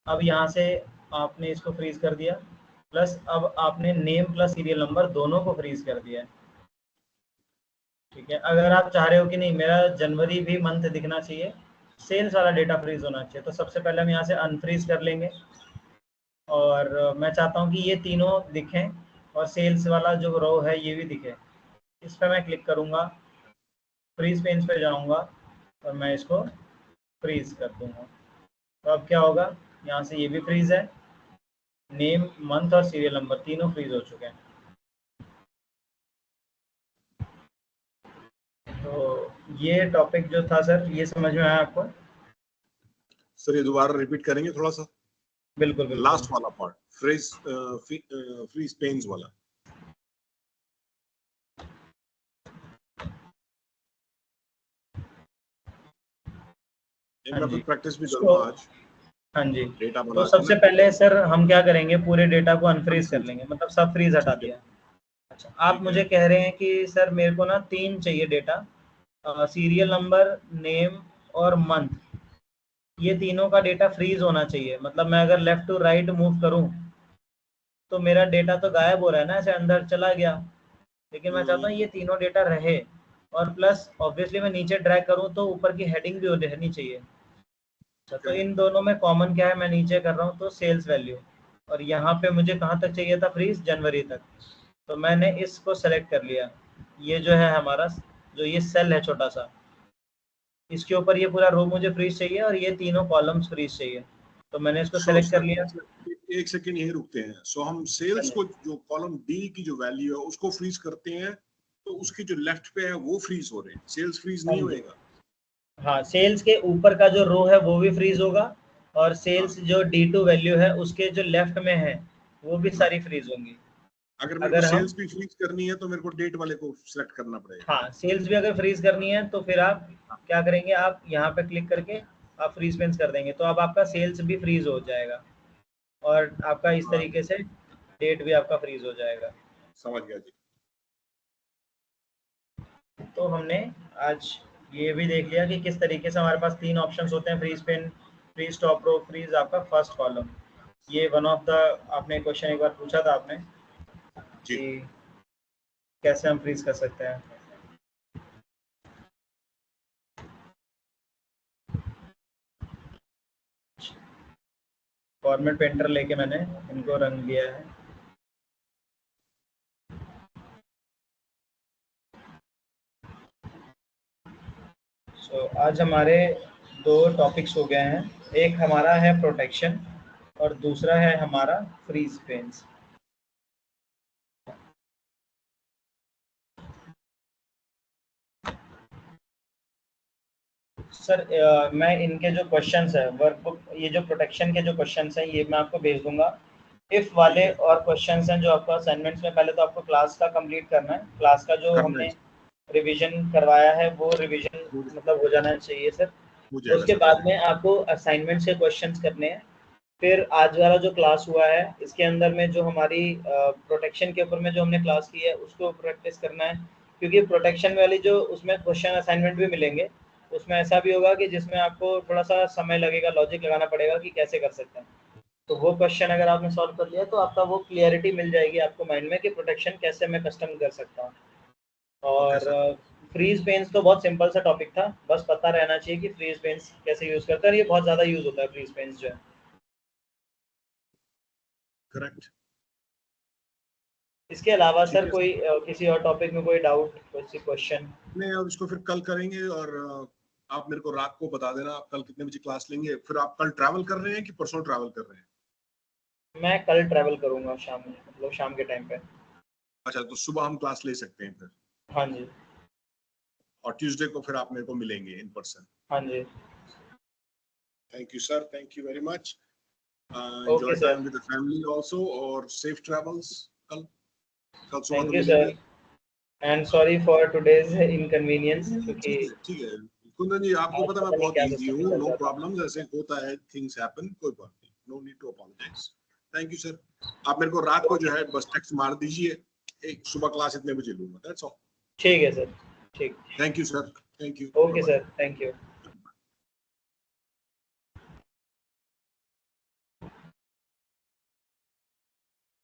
अब यहाँ से आपने इसको फ्रीज कर दिया, प्लस अब आपने नेम प्लस सीरियल नंबर दोनों को फ्रीज कर दिया है। ठीक है, अगर आप चाह रहे हो कि नहीं मेरा जनवरी भी मंथ दिखना चाहिए, सेल्स वाला डेटा फ्रीज होना चाहिए, तो सबसे पहले हम यहाँ से अनफ्रीज कर लेंगे, और मैं चाहता हूँ कि ये तीनों दिखें और सेल्स वाला जो रो है ये भी दिखे। इस पर मैं क्लिक करूँगा, फ्रीज पेन्स पे जाऊँगा और मैं इसको फ्रीज कर दूँगा। तो अब क्या होगा, यहाँ से ये भी फ्रीज है, नेम मंथ और सीरियल नंबर तीनों फ्रीज हो चुके हैं। तो ये टॉपिक जो था सर, ये समझ में आया आपको? सर ये दोबारा रिपीट करेंगे थोड़ा सा? बिल्कुल बिल्कुल। लास्ट वाला पार्ट, फ्रीज पेन्स वाला। हाँ मैं जी, प्रैक्टिस भी करूंगा आज। हाँ जी, डेटा तो बना के सबसे ना पहले सर हम क्या करेंगे, पूरे डेटा को अनफ्रीज कर अनफ्रीज। लेंगे, मतलब सब फ्रीज हटा ठीक है, दिया। अच्छा, आप ठीक है। मुझे कह रहे हैं कि सर मेरे को ना 3 चाहिए डेटा, सीरियल नंबर, नेम और मंथ, ये तीनों का डेटा फ्रीज होना चाहिए। मतलब मैं अगर लेफ्ट टू राइट मूव करूं तो मेरा डेटा तो गायब हो रहा है ना, ऐसे अंदर चला गया, लेकिन मैं चाहता हूँ ये तीनों डेटा रहे, और प्लस ऑब्वियसली मैं नीचे ड्रैग करूँ तो ऊपर की हेडिंग भी रहनी चाहिए। तो इन दोनों में कॉमन क्या है, मैं नीचे कर रहा हूँ तो सेल्स वैल्यू, और यहाँ पे मुझे कहाँ तक चाहिए था फ्रीज, जनवरी तक, तो मैंने इसको सेलेक्ट कर लिया। ये जो है हमारा, जो ये सेल है छोटा सा, इसके ऊपर ये पूरा रो मुझे फ्रीज चाहिए और ये तीनों कॉलम्स फ्रीज चाहिए, तो मैंने इसको सो सेलेक्ट कर सर लिया। एक सेकंड यही रुकते हैं। सो हम सेल्स को, जो कॉलम डी की जो वैल्यू है उसको फ्रीज करते हैं, तो उसके जो लेफ्ट पे है वो फ्रीज हो रहे हैं, सेल्स फ्रीज हाँ नहीं जी, होएगा? हाँ, सेल्स के ऊपर का जो रो है वो भी फ्रीज होगा, और हाँ, सेल्स जो D2 वैल्यू है उसके जो लेफ्ट में है वो भी हाँ। सारी फ्रीज होंगी। अगर मेरे को अगर हम, सेल्स भी फ्रीज करनी है तो मेरे को डेट वाले को सिलेक्ट करना पड़ेगा। हाँ, सेल्स भी अगर फ्रीज करनी है तो फिर आप क्या करेंगे, आप यहाँ पे क्लिक करके आप फ्रीज पेन्स कर देंगे, तो अब आपका सेल्स भी फ्रीज हो जाएगा, और आपका इस हाँ, तरीके से डेट भी आपका फ्रीज हो जाएगा। समझ गया जी। तो हमने आज ये भी देख लिया कि किस तरीके से हमारे पास 3 ऑप्शंस होते हैं, freeze pane, freeze top row, freeze आपका फर्स्ट कॉलम। ये वन ऑफ द, आपने क्वेश्चन एक बार पूछा था आपने जी। कि कैसे हम फ्रीज कर सकते हैं। फॉर्मेट पेंटर लेके मैंने इनको रंग दिया है। आज हमारे 2 टॉपिक्स हो गए हैं, एक हमारा है प्रोटेक्शन और दूसरा है हमारा फ्रीज पेन्स। सर मैं इनके जो क्वेश्चंस है वर्कबुक, ये जो प्रोटेक्शन के जो क्वेश्चंस हैं ये मैं आपको भेज दूंगा। इफ ठीक वाले है, और क्वेश्चंस हैं जो आपको असाइनमेंट्स में, पहले तो आपको क्लास का कंप्लीट करना है, क्लास का जो करना है हमने जी। रिवीजन करवाया है वो रिवीजन हो मतलब हो जाना चाहिए सर। हो जाएगा उसके सर। बाद में आपको असाइनमेंट्स के क्वेश्चंस करने हैं। फिर आज वाला जो क्लास हुआ है इसके अंदर में जो हमारी प्रोटेक्शन के ऊपर में जो हमने क्लास की है उसको प्रैक्टिस करना है, क्योंकि प्रोटेक्शन वाली जो उसमें क्वेश्चन असाइनमेंट भी मिलेंगे, उसमें ऐसा भी होगा कि जिसमें आपको थोड़ा सा समय लगेगा, लॉजिक लगाना पड़ेगा कि कैसे कर सकते हैं। तो वो क्वेश्चन अगर आपने सॉल्व कर लिया तो आपका वो क्लियरिटी मिल जाएगी आपको माइंड में कि प्रोटेक्शन कैसे मैं कस्टम कर सकता हूँ। ओके और सर। फ्रीज पेन्स तो बहुत सिंपल सा टॉपिक था, बस पता रहना चाहिए कि फ्रीज पेन्स कैसे यूज़ करते हैं, और ये बहुत ज़्यादा यूज़ होता है फ्रीज पेन्स जो है। करेक्ट। इसके अलावा ठीक सर है कोई सर। किसी और टॉपिक में कोई डाउट, कोई क्वेश्चन? नहीं, अब इसको फिर कल करेंगे। और आप मेरे को रात को बता देना आप कल कितने बजे क्लास लेंगे। फिर आप कल ट्रैवल कर रहे हैं कि परसों ट्रैवल कर रहे हैं? मैं कल ट्रैवल करूंगा शाम में, मतलब शाम के टाइम पे। अच्छा, तो सुबह हम क्लास ले सकते हैं फिर? हाँ जी। और ट्यूसडे को फिर आप मेरे को मिलेंगे इन पर्सन। हाँ जी। Thank you sir, thank you very much. Okay enjoy sir, time with the family also, और सेफ ट्रैवल्स। कल सुबह थैंक तो यू मिलेंगे। Sir, and sorry for today's inconvenience, क्योंकि ठीक है, ठीक है कुंदन जी, आपको आज पता मैं पता नहीं बहुत क्या इजी सिस्टम हूँ, चल नो रहा था। प्रॉब्लम, ऐसे होता है, थिंग्स हैपन, कोई बात नहीं, no need to apologise. Thank you sir. आप मेरे को रात को जो है बस टेक्स्ट मार दीजिए, एक सुबह क्लास इतने बजे लूंगा, दैट्स ऑल। ठीक है सर, ठीक। Thank you sir, thank you, okay bye. Sir, thank you.